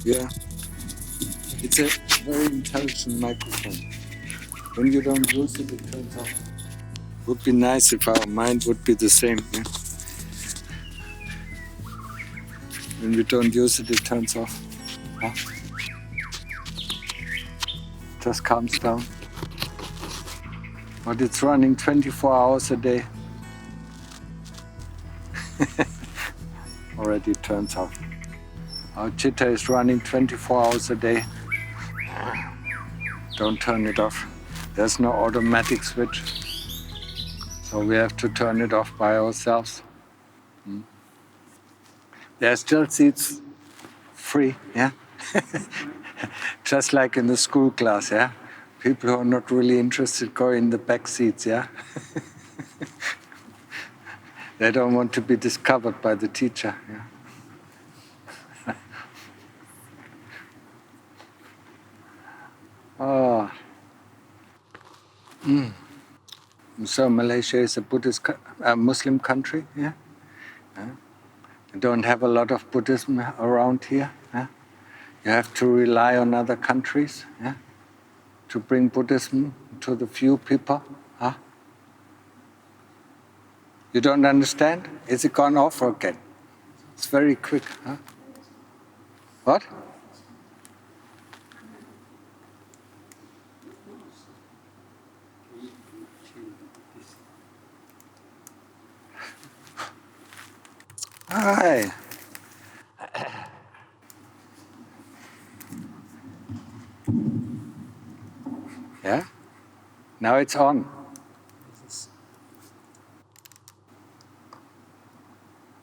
Yeah. It's a very intelligent microphone. When you don't use it, it turns off. Would be nice if our mind would be the same. Yeah? When we don't use it, it turns off. Huh? Just calms down. But it's running 24 hours a day. Already turns off. Our chitta is running 24 hours a day. Don't turn it off. There's no automatic switch. So we have to turn it off by ourselves. There are still seats free, yeah? Just like in the school class, yeah? People who are not really interested go in the back seats, yeah? They don't want to be discovered by the teacher, yeah? Oh. So Malaysia is a Muslim country, yeah? You don't have a lot of Buddhism around here, yeah? You have to rely on other countries, yeah? To bring Buddhism to the few people, huh? You don't understand? Is it gone off again? It's very quick, huh? What? Hi. Yeah? Now it's on.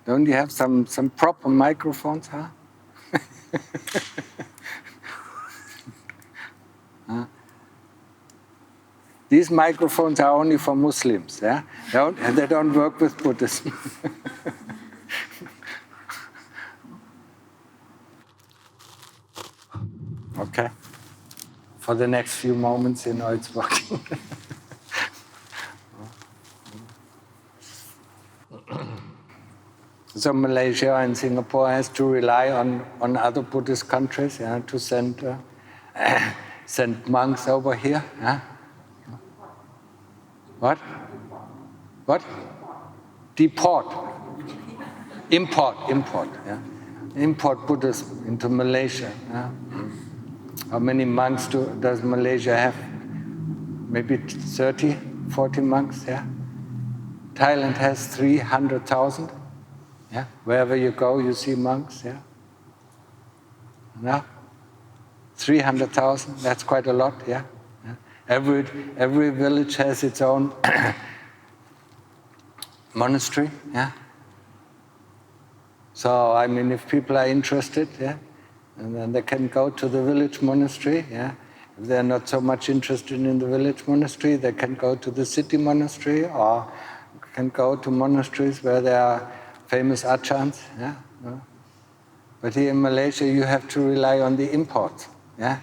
Don't you have some proper microphones, huh? Huh? These microphones are only for Muslims, yeah? They don't work with Buddhism. Okay. For the next few moments, it's working. So Malaysia and Singapore has to rely on other Buddhist countries, yeah, to send monks over here. Yeah? What? What? Deport. Import. Yeah? Import Buddhism into Malaysia. Yeah? How many monks does Malaysia have? Maybe 30, 40 monks. Yeah. Thailand has 300,000. Yeah, wherever you go, you see monks. Yeah, no, 300,000. That's quite a lot. Yeah, yeah. Every village has its own monastery. Yeah. So I mean, if people are interested, yeah, and then they can go to the village monastery. Yeah. If they're not so much interested in the village monastery, they can go to the city monastery, or can go to monasteries where there are famous acharyas, yeah. But here in Malaysia, you have to rely on the imports, yeah.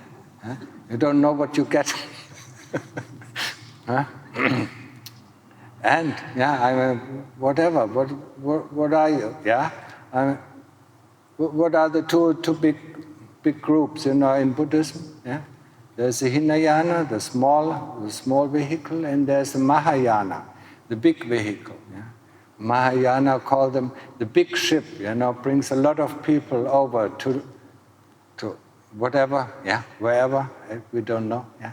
You don't know what you get, and yeah, I mean, whatever. What are you? Yeah, what are the two big groups? In Buddhism, yeah. There's the Hinayana, the small vehicle, and there's the Mahayana, the big vehicle. Yeah. Mahayana call them the big ship, brings a lot of people over to whatever, yeah, wherever, we don't know, yeah.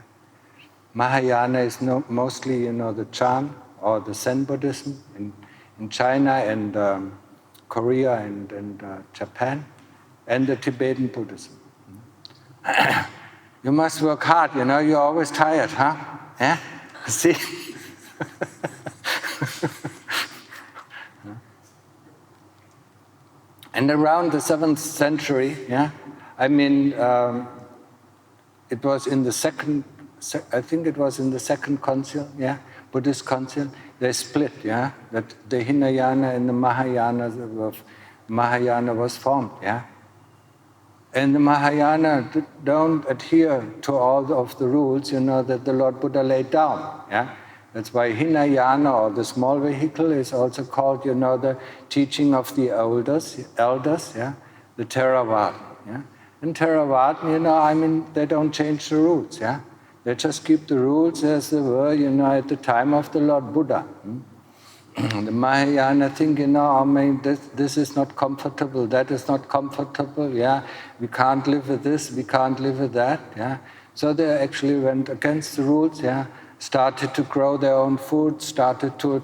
Mahayana is mostly, the Chan or the Zen Buddhism in China and Korea and Japan, and the Tibetan Buddhism. You must work hard, you're always tired, huh? Yeah? See? And around the 7th century, yeah, I mean, it was in the second council, yeah, Buddhist council, they split, yeah, that the Hinayana and the Mahayana was formed, yeah. And the Mahayana don't adhere to all of the rules, that the Lord Buddha laid down, yeah. That's why Hinayana, or the small vehicle, is also called, the teaching of the elders, yeah, the Terawatt, yeah. And Terawatt, I mean, they don't change the rules, yeah? They just keep the rules as they were, at the time of the Lord Buddha. The Mahayana think, I mean, this is not comfortable, that is not comfortable, yeah? We can't live with this, we can't live with that, yeah? So they actually went against the rules, yeah? Started to grow their own food, started to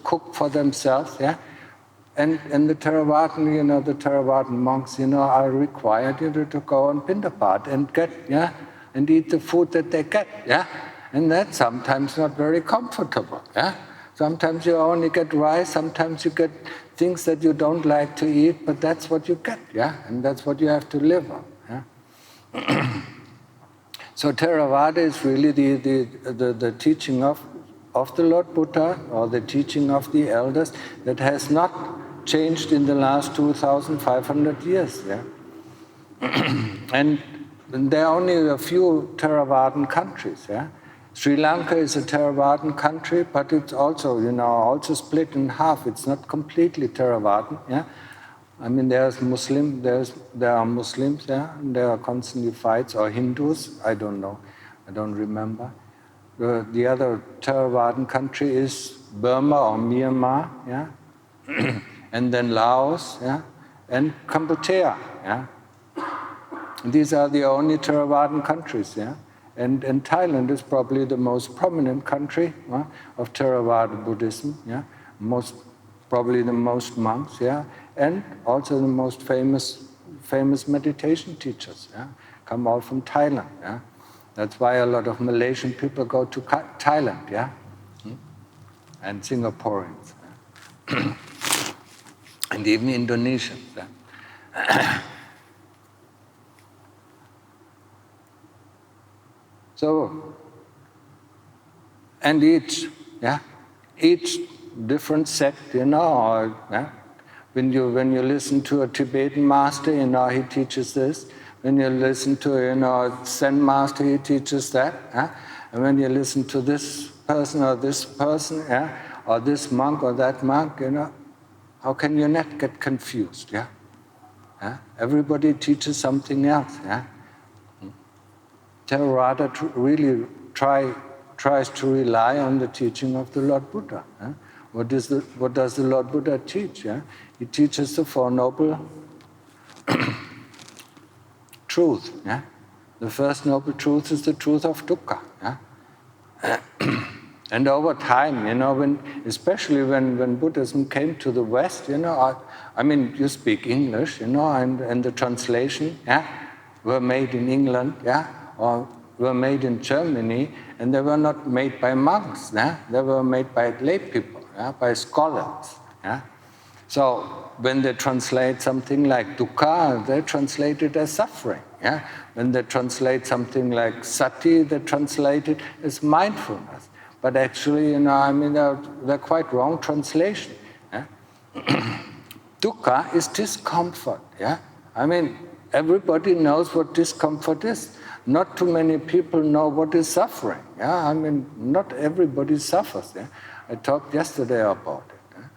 cook for themselves, yeah? And the Theravada, the Theravada monks, are required, to go on Pindapat and get, and eat the food that they get, yeah? And that's sometimes not very comfortable, yeah? Sometimes you only get rice, sometimes you get things that you don't like to eat, but that's what you get, yeah? And that's what you have to live on, yeah? So Theravada is really the teaching of the Lord Buddha, or the teaching of the elders, that has not changed in the last 2,500 years. Yeah? And there are only a few Theravadan countries. Yeah? Sri Lanka is a Theravadan country, but it's also, also split in half. It's not completely Theravadan. Yeah? I mean, there are Muslims, yeah, and there are constantly fights, or Hindus, I don't know, I don't remember. The other Theravadan country is Burma or Myanmar, yeah, and then Laos, yeah, and Cambodia, yeah. These are the only Theravadan countries, yeah. And Thailand is probably the most prominent country of Theravada Buddhism, yeah, probably the most monks, yeah, and also the most famous meditation teachers, yeah, come all from Thailand, yeah. That's why a lot of Malaysian people go to Thailand, yeah, and Singaporeans, yeah? And even Indonesians. Yeah? So, and each different sect, yeah? When you listen to a Tibetan master, he teaches this. When you listen to Zen master, he teaches that. Yeah? And when you listen to this person, yeah? Or this monk or that monk, how can you not get confused? Yeah? Yeah? Everybody teaches something else. Yeah? Theravada really tries to rely on the teaching of the Lord Buddha. Yeah? What does the Lord Buddha teach? Yeah? He teaches the Four Noble Truths. Yeah? The first Noble Truth is the truth of dukkha. Yeah? And over time, especially when Buddhism came to the West, I mean, you speak English, and the translation, yeah, were made in England, yeah, or were made in Germany, and they were not made by monks, yeah? They were made by lay people, yeah? By scholars. Yeah? So when they translate something like dukkha, they translate it as suffering. Yeah? When they translate something like sati, they translate it as mindfulness. But actually, I mean, they're quite wrong translation. Yeah? Dukkha is discomfort. Yeah? I mean, everybody knows what discomfort is. Not too many people know what is suffering. Yeah? I mean, not everybody suffers. Yeah? I talked yesterday about it. Yeah?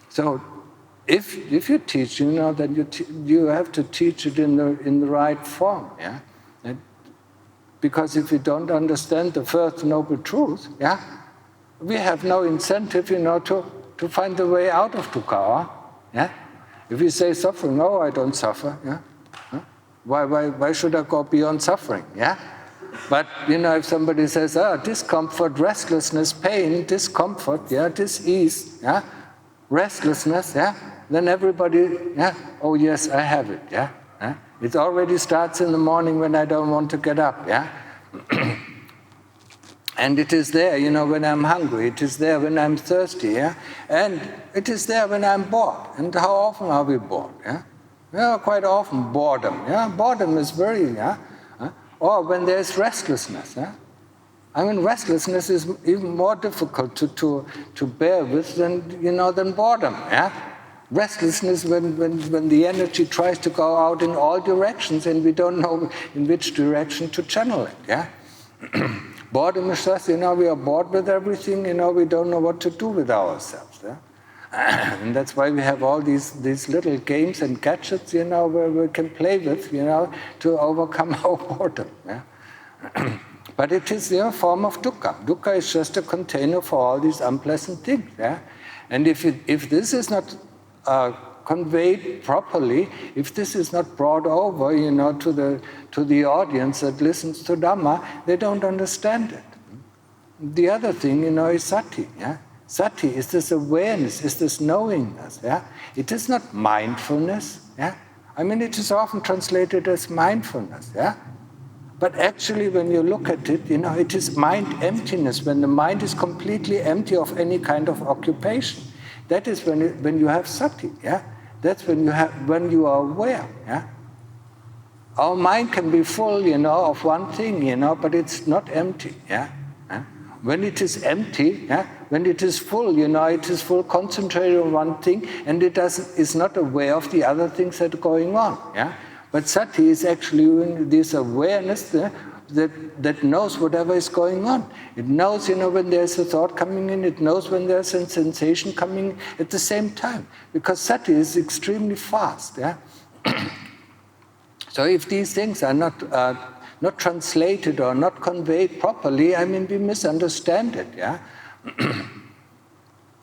So, if you teach, then you have to teach it in the right form. Yeah? Because if you don't understand the first noble truth, yeah, we have no incentive, to find the way out of dukkha. Yeah? If you say suffering, no, I don't suffer. Yeah? Why should I go beyond suffering? Yeah? But, if somebody says, discomfort, restlessness, pain, discomfort, yeah, dis-ease, yeah, restlessness, yeah, then everybody, yeah, oh yes, I have it, yeah. Yeah? It already starts in the morning when I don't want to get up, yeah. And it is there, when I'm hungry. It is there when I'm thirsty, yeah. And it is there when I'm bored. And how often are we bored, yeah? Yeah, quite often, boredom. Yeah, boredom is very, yeah. Or when there's restlessness. Yeah? I mean, restlessness is even more difficult to bear with than boredom. Yeah? Restlessness when the energy tries to go out in all directions and we don't know in which direction to channel it. Yeah? Boredom is just, we are bored with everything. We don't know what to do with ourselves. Yeah? And that's why we have all these little games and gadgets, where we can play with, to overcome our boredom. Yeah? But it is a form of dukkha. Dukkha is just a container for all these unpleasant things. Yeah? And if this is not conveyed properly, if this is not brought over, to the audience that listens to Dhamma, they don't understand it. The other thing, is sati. Yeah? Sati is this awareness, is this knowingness. Yeah? It is not mindfulness. Yeah? I mean, it is often translated as mindfulness. Yeah? But actually, when you look at it, it is mind emptiness, when the mind is completely empty of any kind of occupation. That is when you have sati. Yeah? That's when you are aware. Yeah? Our mind can be full, of one thing, but it's not empty. Yeah? When it is empty, when it is full, it is full concentrated on one thing, and it is not aware of the other things that are going on. Yeah? But sati is actually this awareness that knows whatever is going on. It knows, when there's a thought coming in, it knows when there's a sensation coming at the same time, because sati is extremely fast. Yeah? So if these things are not translated or not conveyed properly, we misunderstand it. Yeah?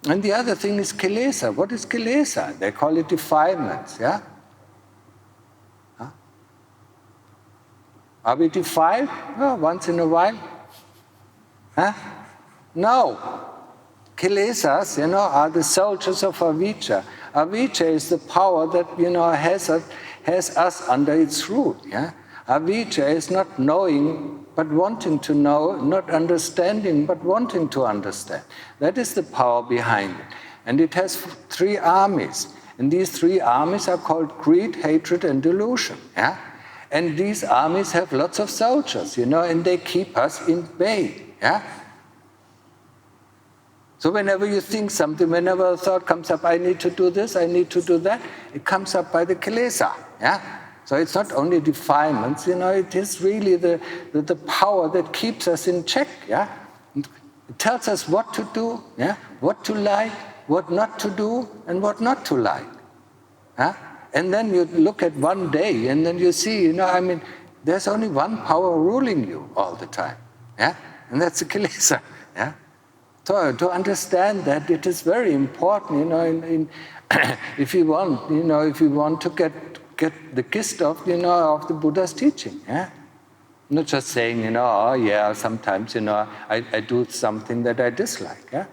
And the other thing is kilesa. What is kilesa? They call it defilements. Yeah? Huh? Are we defiled? Oh, once in a while? Huh? No. Kilesas, are the soldiers of avijja. Avijja is the power that, has us under its rule. Yeah? Avijja is not knowing but wanting to know, not understanding but wanting to understand. That is the power behind it. And it has 3 armies. And these 3 armies are called greed, hatred, and delusion. Yeah? And these armies have lots of soldiers, and they keep us in bay. Yeah? So whenever you think something, whenever a thought comes up, I need to do this, I need to do that, it comes up by the kilesa. Yeah? So it's not only defilements, it is really the power that keeps us in check. Yeah? It tells us what to do, yeah? What to like, what not to do, and what not to like. Yeah? And then you look at one day, and then you see, there's only one power ruling you all the time. Yeah? And that's the kilesa. Yeah? So to understand that, it is very important, if you want to get the gist of the Buddha's teaching. Yeah? Not just saying, sometimes, I do something that I dislike. Yeah?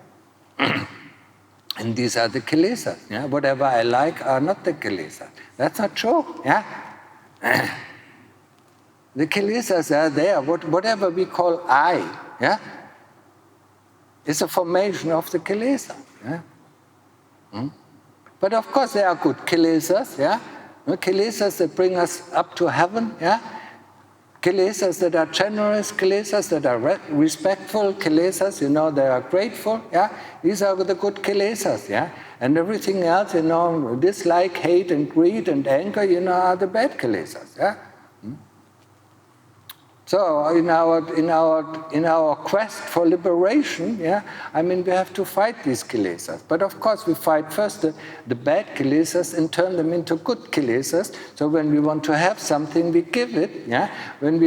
And these are the kilesas. Yeah? Whatever I like are not the kilesas. That's not true. Yeah? The kilesas are there. Whatever we call I, yeah, is a formation of the kilesa. Yeah? But of course there are good kilesas. Yeah? Kilesas that bring us up to heaven. Yeah? Kilesas that are generous, kilesas that are respectful, kilesas, that are grateful. Yeah? These are the good kilesas. Yeah? And everything else, dislike, hate, and greed, and anger, are the bad kilesas. Yeah? So in our quest for liberation, yeah, we have to fight these kilesas. But of course we fight first the bad kilesas and turn them into good kilesas. So when we want to have something, we give it. Yeah? When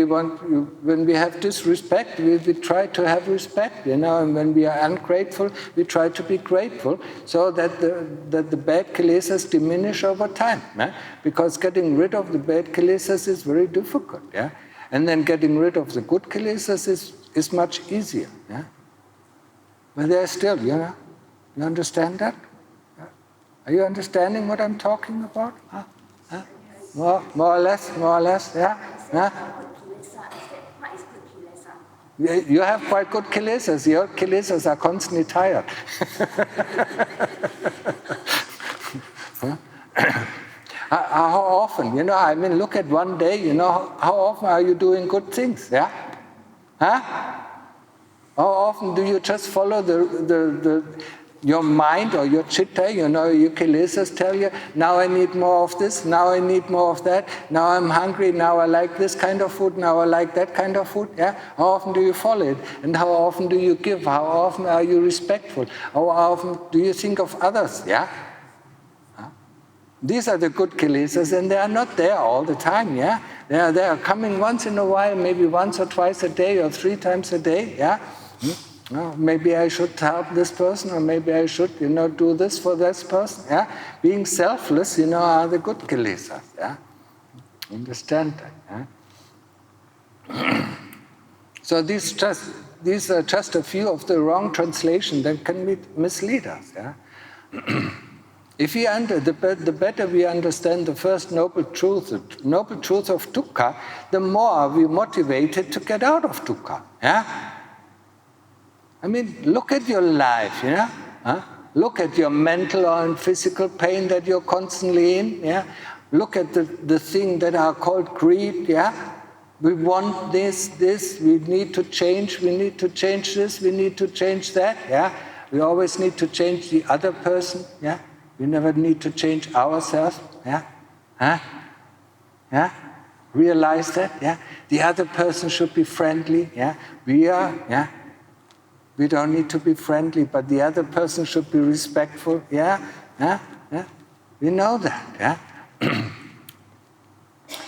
we have disrespect, we try to have respect. And when we are ungrateful, we try to be grateful, so that the bad kilesas diminish over time. Yeah? Because getting rid of the bad kilesas is very difficult. Yeah? And then getting rid of the good kilesas is much easier. Yeah? But there's still, you understand that? Are you understanding what I'm talking about? Huh? Huh? More or less, yeah? Huh? You have quite good kilesas. Your kilesas are constantly tired. Huh? How often, look at one day, how often are you doing good things, yeah? Huh? How often do you just follow the your mind or your chitta, your kilesas tell you, now I need more of this, now I need more of that, now I'm hungry, now I like this kind of food, now I like that kind of food. Yeah? How often do you follow it? And how often do you give? How often are you respectful? How often do you think of others? Yeah? These are the good kilesas, and they are not there all the time. Yeah, they are coming once in a while, maybe once or twice a day or 3 times a day. Yeah, maybe I should help this person, or maybe I should, do this for this person. Yeah, being selfless, are the good kilesas. Yeah, understand that. Yeah? So these are just a few of the wrong translations that can mislead us. Yeah. If we the better we understand the first noble truth of dukkha, the more are we motivated to get out of dukkha. Yeah? I mean, look at your life. Look at your mental and physical pain that you're constantly in. Yeah? Look at the things that are called greed. Yeah? We want this. We need to change. We need to change this. We need to change that. Yeah? We always need to change the other person. Yeah? We never need to change ourselves. Yeah? Huh? Yeah? Realize that. Yeah? The other person should be friendly. Yeah? We are. Yeah? We don't need to be friendly, but the other person should be respectful. Yeah? Yeah? Yeah? We know that. Yeah?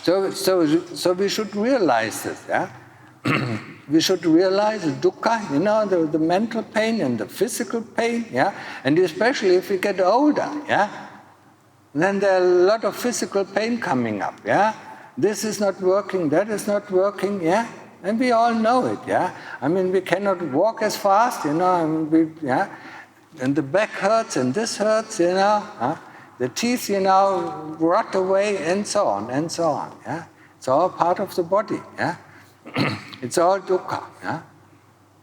So we should realize this. Yeah? We should realize dukkha, the mental pain and the physical pain, yeah, and especially if we get older, yeah, then there are a lot of physical pain coming up, yeah. This is not working, that is not working, yeah, and we all know it, yeah. I mean, we cannot walk as fast, and the back hurts and this hurts, the teeth, rot away, and so on, yeah. It's all part of the body, yeah. It's all dukkha, yeah?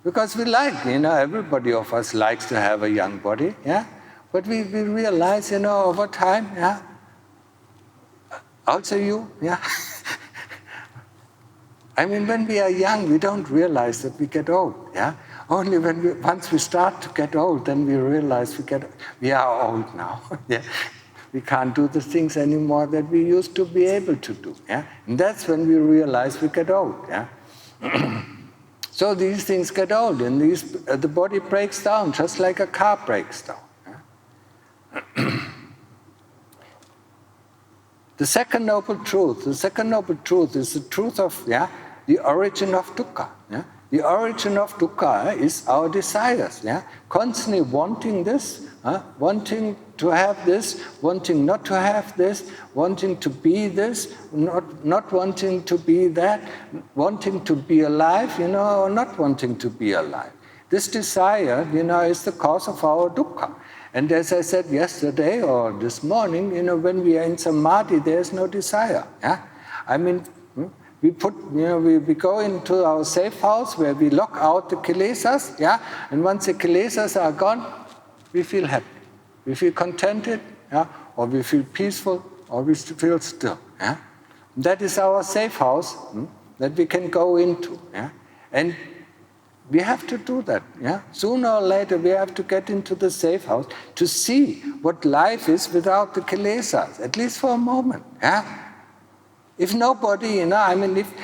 Because we like, everybody of us likes to have a young body, yeah? But we realize, over time, yeah? Also you, yeah? I mean, when we are young, we don't realize that we get old, yeah? Only once we start to get old, then we realize we are old now, yeah? We can't do the things anymore that we used to be able to do, yeah? And that's when we realize we get old, yeah? So these things get old, and the body breaks down just like a car breaks down. Yeah? The second noble truth is the truth of the origin of dukkha. Yeah? The origin of dukkha is our desires. Yeah? Constantly wanting this, wanting to have this, wanting not to have this, wanting to be this, not wanting to be that, wanting to be alive, or not wanting to be alive. This desire, is the cause of our dukkha. And as I said yesterday or this morning, when we are in samadhi, there is no desire. Yeah? I mean, we go into our safe house where we lock out the kilesas, yeah? And once the kilesas are gone, we feel happy. We feel contented, yeah? Or we feel peaceful, or we feel still. Yeah? That is our safe house that we can go into. Yeah? And we have to do that. Yeah? Sooner or later, we have to get into the safe house to see what life is without the kilesas, at least for a moment. Yeah? If nobody, if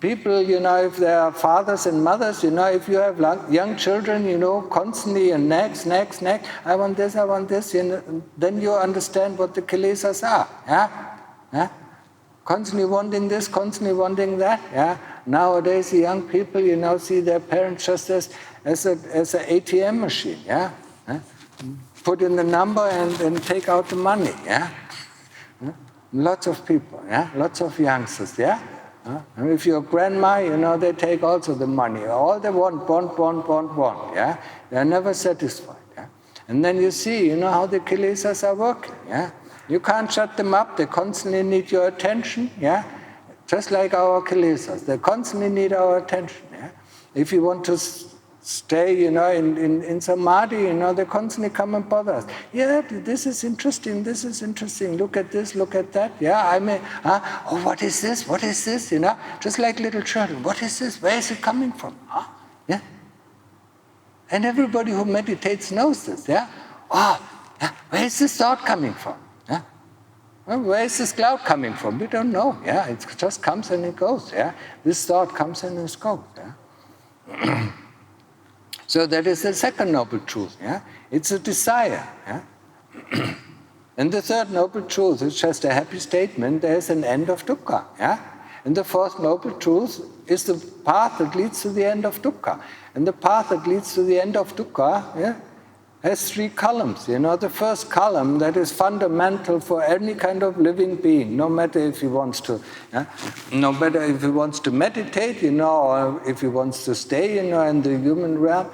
people, if there are fathers and mothers, if you have young children, constantly and next, I want this, then you understand what the kilesas are. Yeah? Yeah? Constantly wanting this, constantly wanting that. Yeah? Nowadays, the young people, see their parents just as an ATM machine. Yeah? Yeah? Put in the number and take out the money. Yeah? Lots of people, yeah, lots of youngsters, yeah. And if you're a grandma, they take also the money. All they want, yeah. They're never satisfied, yeah. And then you see, how the kilesas are working, yeah. You can't shut them up. They constantly need your attention, yeah. Just like our kilesas, they constantly need our attention, yeah. If you want to stay, in samadhi, they constantly come and bother us. Yeah, this is interesting, look at this, look at that. Yeah, oh, what is this, just like little children. What is this, where is it coming from? Huh? Yeah. And everybody who meditates knows this, yeah. Where is this thought coming from? Yeah? Well, where is this cloud coming from? We don't know. Yeah? It just comes and it goes. Yeah? This thought comes and it goes. Yeah? So that is the second noble truth. Yeah? It's a desire. Yeah? And the third noble truth is just a happy statement, there is an end of dukkha. Yeah? And the fourth noble truth is the path that leads to the end of dukkha. And the path that leads to the end of dukkha has three columns. The first column, that is fundamental for any kind of living being, no matter if he wants to, no matter if he wants to meditate, or if he wants to stay, in the human realm,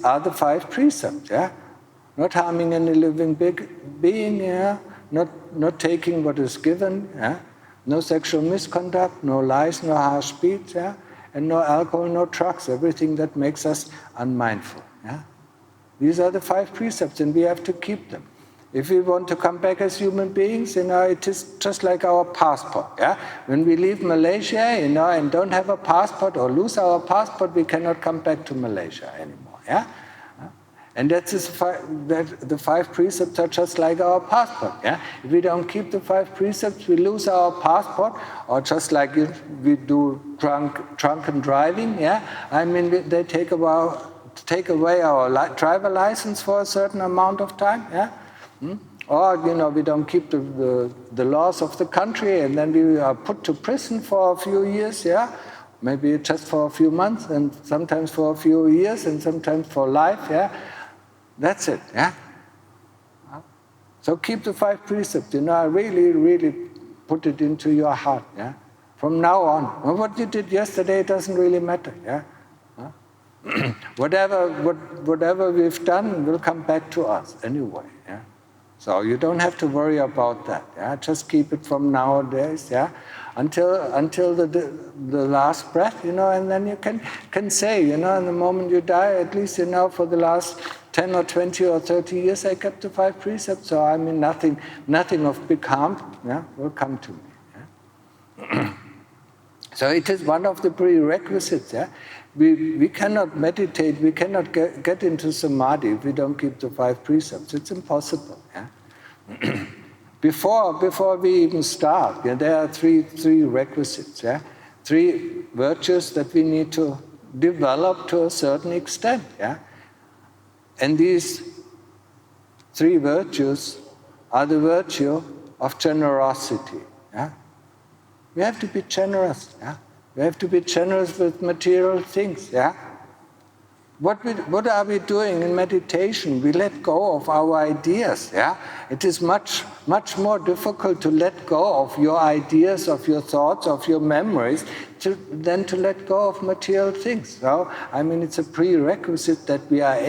are the 5 precepts. Yeah? Not harming any living being, not taking what is given, no sexual misconduct, no lies, no harsh speech, and no alcohol, no drugs, everything that makes us unmindful. These are the 5 precepts, and we have to keep them. If we want to come back as human beings, it is just like our passport. When we leave Malaysia, and don't have a passport or lose our passport, we cannot come back to Malaysia anymore. And the 5 precepts are just like our passport. If we don't keep the 5 precepts, we lose our passport, or just like we do drunken driving. They take away our driver license for a certain amount of time. Or we don't keep the laws of the country, and then we are put to prison for a few years. Maybe just for a few months, and sometimes for a few years, and sometimes for life. That's it. So keep the 5 precepts. Really, really put it into your heart. From now on, what you did yesterday doesn't really matter. Whatever we've done will come back to us anyway. So you don't have to worry about that. Just keep it from nowadays. Until the last breath. And then you can say, in the moment you die, at least for the last 10 or 20 or 30 years, I kept the 5 precepts, so nothing of big harm will come to me. So it is one of the prerequisites. We cannot meditate, we cannot get into samadhi if we don't keep the 5 precepts. It's impossible. Before we even start, there are three requisites. 3 virtues that we need to develop to a certain extent. And these 3 virtues are the virtue of generosity. We have to be generous. We have to be generous with material things. What are we doing in meditation? We let go of our ideas. It is much more difficult to let go of your ideas, of your thoughts, of your memories, than to let go of material things. So, it's a prerequisite that we are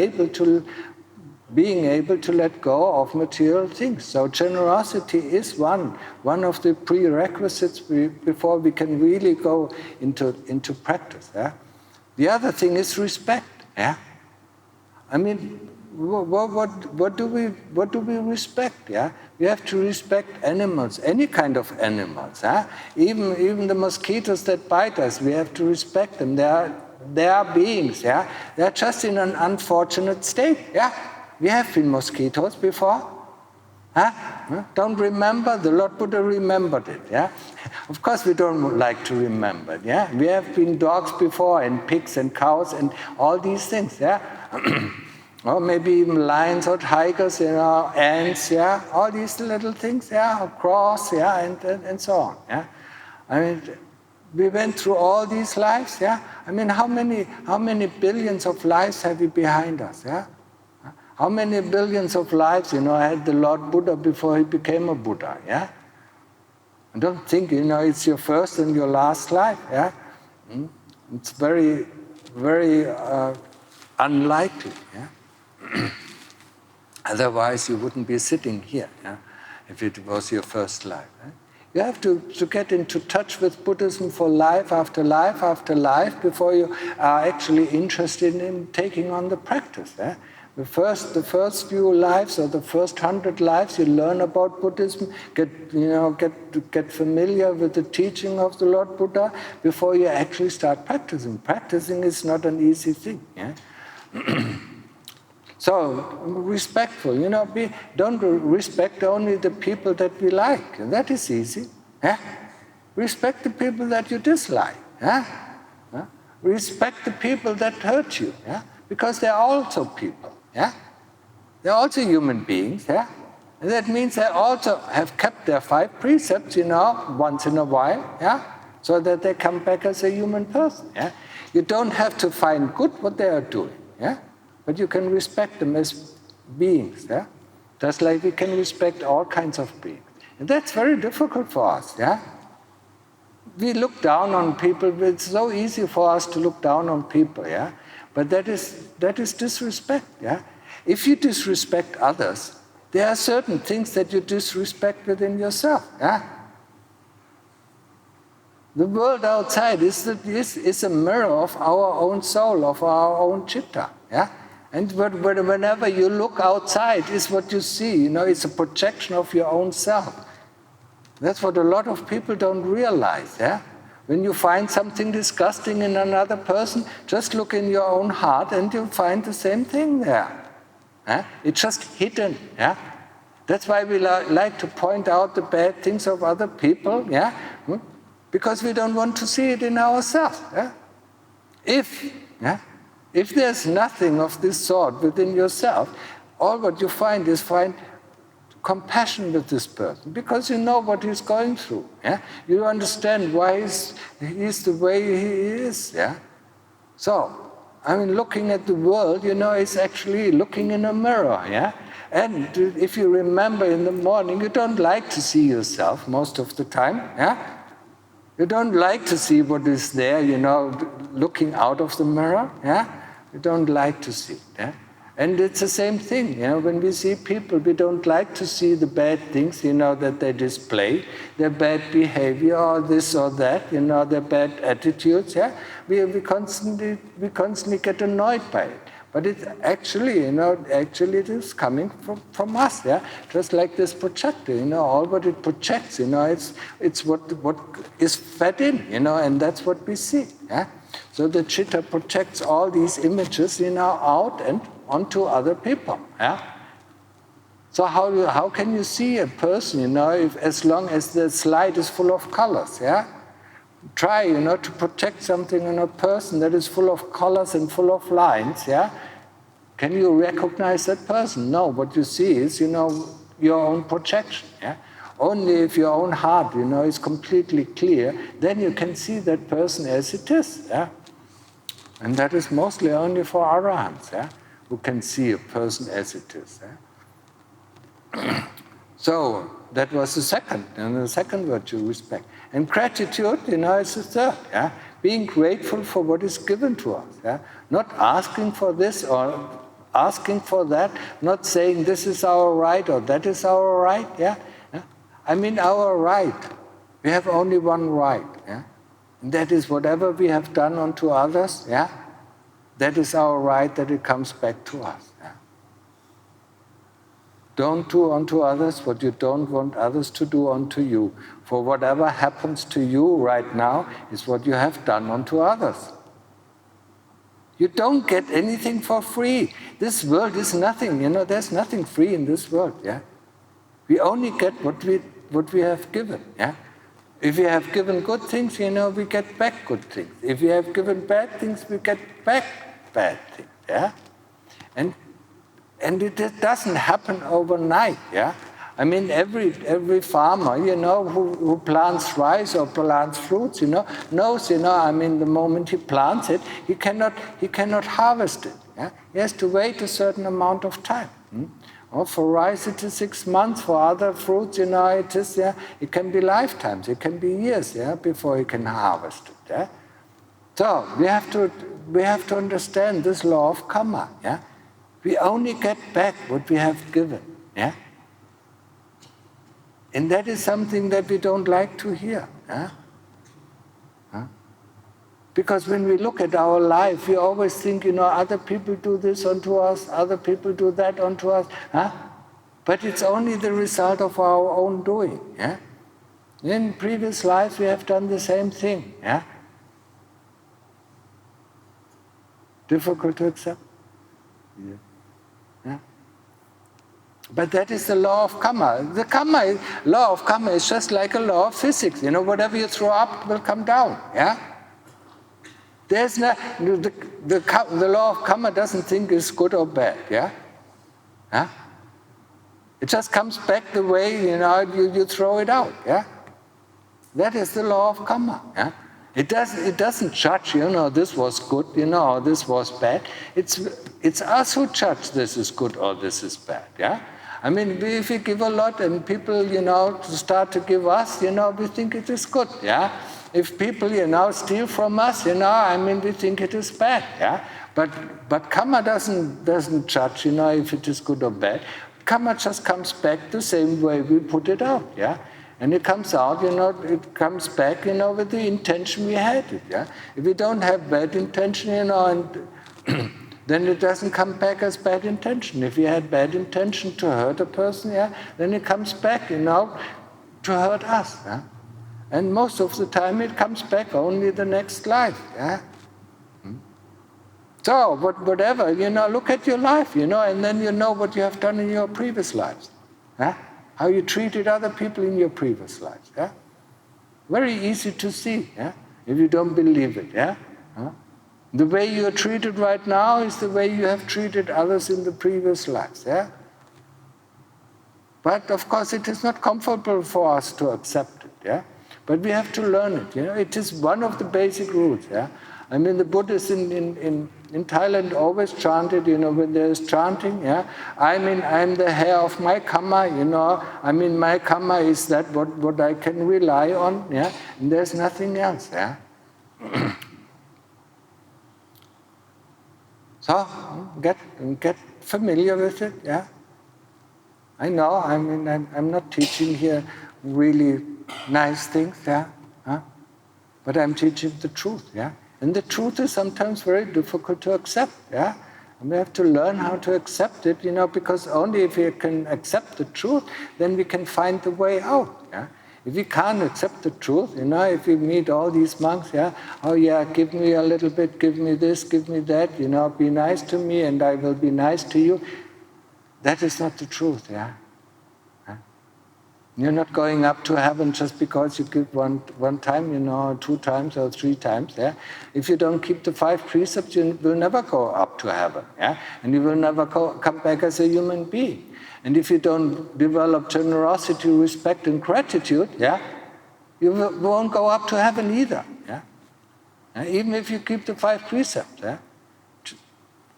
being able to let go of material things. So generosity is one of the prerequisites before we can really go into practice. The other thing is respect. What do we respect? We have to respect animals, any kind of animals. Even the mosquitoes that bite us, we have to respect them. They are beings. They are just in an unfortunate state. We have been mosquitoes before. Don't remember? The Lord Buddha remembered it. Of course we don't like to remember. We have been dogs before, and pigs and cows and all these things. Or maybe even lions or tigers, ants, all these little things, or crows, and so on. We went through all these lives. How many billions of lives have we behind us? How many billions of lives, had the Lord Buddha before he became a Buddha? I don't think, it's your first and your last life. It's very, very unlikely. Otherwise, you wouldn't be sitting here if it was your first life. You have to get into touch with Buddhism for life after life after life before you are actually interested in taking on the practice. The first few lives, or the first 100 lives, you learn about Buddhism, get familiar with the teaching of the Lord Buddha before you actually start practicing. Practicing is not an easy thing. So, respectful, don't respect only the people that we like. That is easy. Yeah? Respect the people that you dislike. Yeah? Yeah? Respect the people that hurt you. Yeah? Because they're also people. Yeah? They're also human beings. Yeah? And that means they also have kept their 5 precepts, once in a while. Yeah? So that they come back as a human person. Yeah? You don't have to find good what they are doing. Yeah? But you can respect them as beings, yeah? Just like we can respect all kinds of beings. And that's very difficult for us, yeah? We look down on people, it's so easy for us to look down on people, yeah? But that is disrespect, yeah? If you disrespect others, there are certain things that you disrespect within yourself, yeah? The world outside is a mirror of our own soul, of our own citta, yeah? And whenever you look outside, is what you see. It's a projection of your own self. That's what a lot of people don't realize. Yeah? When you find something disgusting in another person, just look in your own heart and you'll find the same thing there. Yeah? It's just hidden. Yeah? That's why we like to point out the bad things of other people. Yeah? Because we don't want to see it in ourselves. Yeah? If there's nothing of this sort within yourself, all what you find is compassion with this person, because you know what he's going through. Yeah? You understand why he's the way he is. Yeah? So, looking at the world, is actually looking in a mirror. Yeah? And if you remember in the morning, you don't like to see yourself most of the time. Yeah? You don't like to see what is there, looking out of the mirror. Yeah? You don't like to see it. Yeah? And it's the same thing, when we see people, we don't like to see the bad things, that they display, their bad behavior or this or that, their bad attitudes, yeah? We constantly get annoyed by it. But it's actually, it is coming from us, yeah? Just like this projector, all what it projects, it's what is fed in, and that's what we see, yeah? So the citta projects all these images, out and onto other people. Yeah? So how can you see a person, if as long as the slide is full of colors? Yeah? Try, to project something on a person that is full of colors and full of lines. Yeah? Can you recognize that person? No. What you see is, your own projection. Yeah? Only if your own heart, is completely clear, then you can see that person as it is. Yeah? And that is mostly only for arahants, yeah? Who can see a person as it is. Yeah? So that was the second virtue, respect. And gratitude, is the third. Yeah? Being grateful for what is given to us. Yeah? Not asking for this or asking for that, not saying this is our right or that is our right. Yeah? Our right. We have only one right. Yeah? And that is whatever we have done unto others, yeah? That is our right, that it comes back to us. Yeah? Don't do unto others what you don't want others to do unto you. For whatever happens to you right now is what you have done unto others. You don't get anything for free. This world is nothing, there's nothing free in this world. Yeah? We only get what we have given. Yeah? If we have given good things, we get back good things. If we have given bad things, we get back bad things. Yeah? And it doesn't happen overnight. Yeah? Every farmer, who plants rice or plants fruits, knows, the moment he plants it, he cannot harvest it. Yeah? He has to wait a certain amount of time. Or for rice, it is 6 months. For other fruits, it can be lifetimes. It can be years, before you can harvest it. Yeah? So we have to understand this law of karma. Yeah? We only get back what we have given. Yeah? And that is something that we don't like to hear. Yeah? Because when we look at our life, we always think, other people do this unto us, other people do that unto us. Huh? But it's only the result of our own doing. Yeah? In previous lives, we have done the same thing. Yeah? Difficult to accept? Yeah. Yeah? But that is the law of karma. The law of karma is just like a law of physics. Whatever you throw up will come down. Yeah? There's no, the law of karma doesn't think it's good or bad. Yeah? Huh? It just comes back the way you throw it out. Yeah? That is the law of karma. Yeah? It doesn't judge, this was good, or this was bad. It's us who judge this is good or this is bad. Yeah? I mean, if we give a lot and people, start to give us, we think it is good. Yeah? If people, steal from us, we think it is bad. Yeah? But karma doesn't judge, if it is good or bad. Karma just comes back the same way we put it out. Yeah? And it comes out, it comes back, with the intention we had it. Yeah? If we don't have bad intention, and then it doesn't come back as bad intention. If you had bad intention to hurt a person, then it comes back, to hurt us. Yeah? And most of the time it comes back only the next life. Yeah? So, whatever, look at your life, and then you know what you have done in your previous lives. Yeah? How you treated other people in your previous lives. Yeah? Very easy to see, if you don't believe it. Yeah? The way you are treated right now is the way you have treated others in the previous lives. Yeah? But of course it is not comfortable for us to accept it. Yeah? But we have to learn it. It is one of the basic rules. Yeah? I mean, the Buddhists in Thailand always chanted, when there is chanting, I'm the hair of my karma, my karma is that what I can rely on, and there's nothing else, So, get familiar with it, I know, I'm not teaching here really nice things, but I'm teaching the truth, And the truth is sometimes very difficult to accept, And we have to learn how to accept it, because only if we can accept the truth, then we can find the way out, If we can't accept the truth, if we meet all these monks, give me a little bit, give me this, give me that, be nice to me and I will be nice to you. That is not the truth, You're not going up to heaven just because you give one time, 2 times or 3 times. If you don't keep the 5 precepts, you will never go up to heaven. And you will never come back as a human being. And if you don't develop generosity, respect, and gratitude, you won't go up to heaven either. Even if you keep the 5 precepts.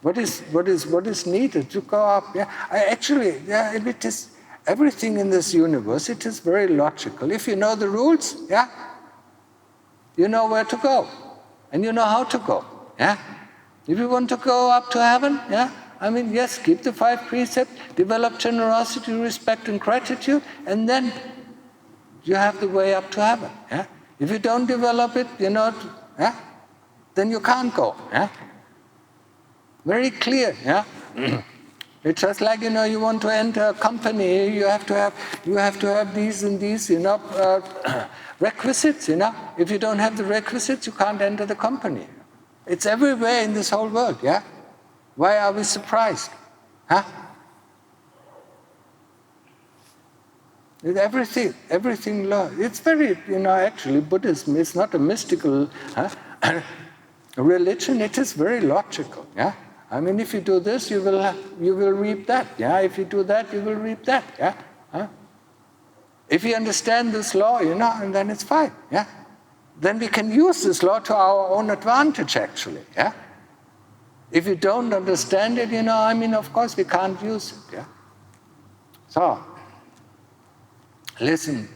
What is needed to go up? It is. Everything in this universe, it is very logical. If you know the rules, you know where to go. And you know how to go. If you want to go up to heaven, yes, keep the 5 precepts, develop generosity, respect, and gratitude, and then you have the way up to heaven. If you don't develop it, then you can't go. Very clear. It's just like, you want to enter a company, you have to have these and these, requisites, If you don't have the requisites, you can't enter the company. It's everywhere in this whole world, Why are we surprised? Everything, it's very, actually Buddhism is not a mystical religion, it is very logical, if you do this, you will reap that. If you do that, you will reap that. If you understand this law, and then it's fine. Then we can use this law to our own advantage, actually. If you don't understand it, of course we can't use it. So, listen.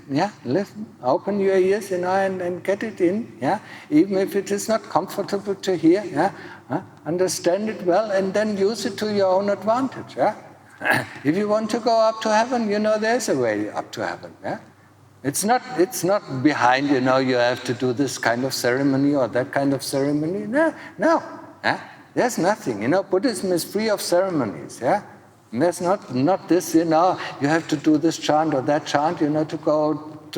Listen. Open your ears, and get it in. Even if it is not comfortable to hear. Understand it well and then use it to your own advantage. If you want to go up to heaven, there's a way up to heaven. It's not behind, you have to do this kind of ceremony or that kind of ceremony. No. There's nothing. Buddhism is free of ceremonies. And there's not this, you have to do this chant or that chant, to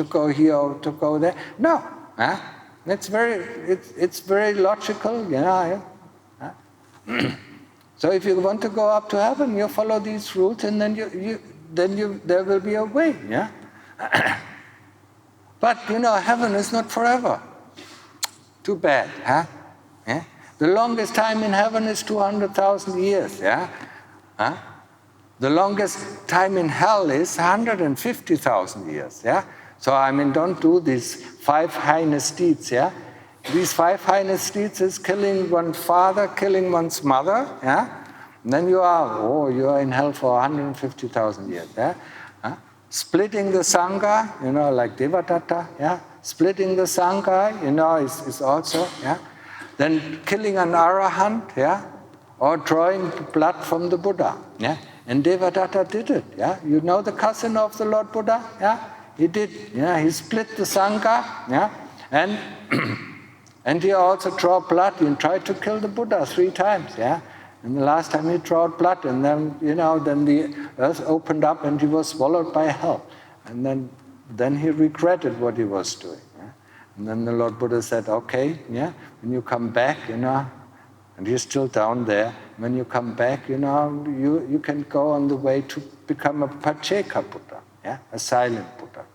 go here or to go there. No. It's very logical. So if you want to go up to heaven, you follow these rules, and then there will be a way. Yeah. But heaven is not forever. Too bad, huh? Yeah? The longest time in heaven is 200,000 years. Yeah. Huh? The longest time in hell is 150,000 years. Yeah. So don't do these 5 heinous deeds. Yeah. These 5 heinous deeds is killing one's father, killing one's mother. Yeah. And then you are in hell for 150,000 years. Yeah. Huh? Splitting the sangha, like Devadatta. Yeah. Splitting the sangha, is also. Yeah. Then killing an arahant. Yeah. Or drawing blood from the Buddha. Yeah. And Devadatta did it. Yeah. You know the cousin of the Lord Buddha. Yeah. He did. Yeah. He split the sangha. Yeah. And and he also drew blood and tried to kill the Buddha 3 times. Yeah. And the last time he drew blood, and then then the earth opened up and he was swallowed by hell. And then he regretted what he was doing. Yeah? And then the Lord Buddha said, okay, yeah, when you come back, and he's still down there, when you come back, you can go on the way to become a Pacceka Buddha, yeah, a silent Buddha.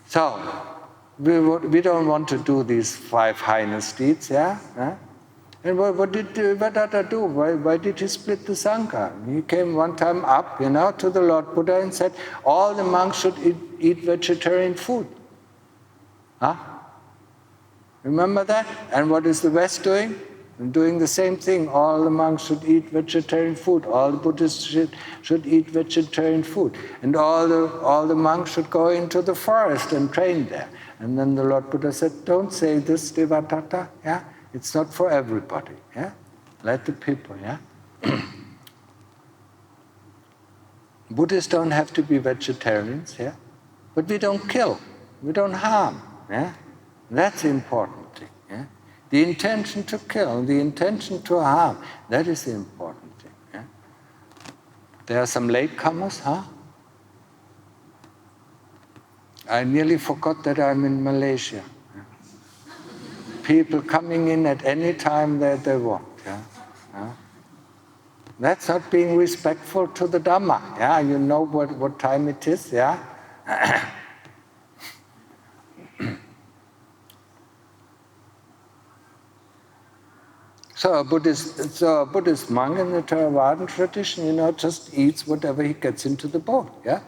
So we don't want to do these 5 heinous deeds, yeah. Huh? And what did Devadatta do? Why did he split the sangha? He came one time up, to the Lord Buddha and said, all the monks should eat vegetarian food. Huh? Remember that? And what is the West doing? Doing the same thing. All the monks should eat vegetarian food. All the Buddhists should eat vegetarian food. And all the monks should go into the forest and train there. And then the Lord Buddha said, don't say this, Devadatta. Yeah? It's not for everybody. Yeah? Let the people. Yeah? Buddhists don't have to be vegetarians. Yeah? But we don't kill. We don't harm. Yeah? That's the important thing. Yeah? The intention to kill, the intention to harm, that is the important thing. Yeah? There are some latecomers, huh? I nearly forgot that I'm in Malaysia. Yeah? People coming in at any time that they want. Yeah? Yeah? That's not being respectful to the Dhamma. Yeah? You know what time it is. Yeah? So a Buddhist monk in the Terawatt tradition, just eats whatever he gets into the bowl. Yeah.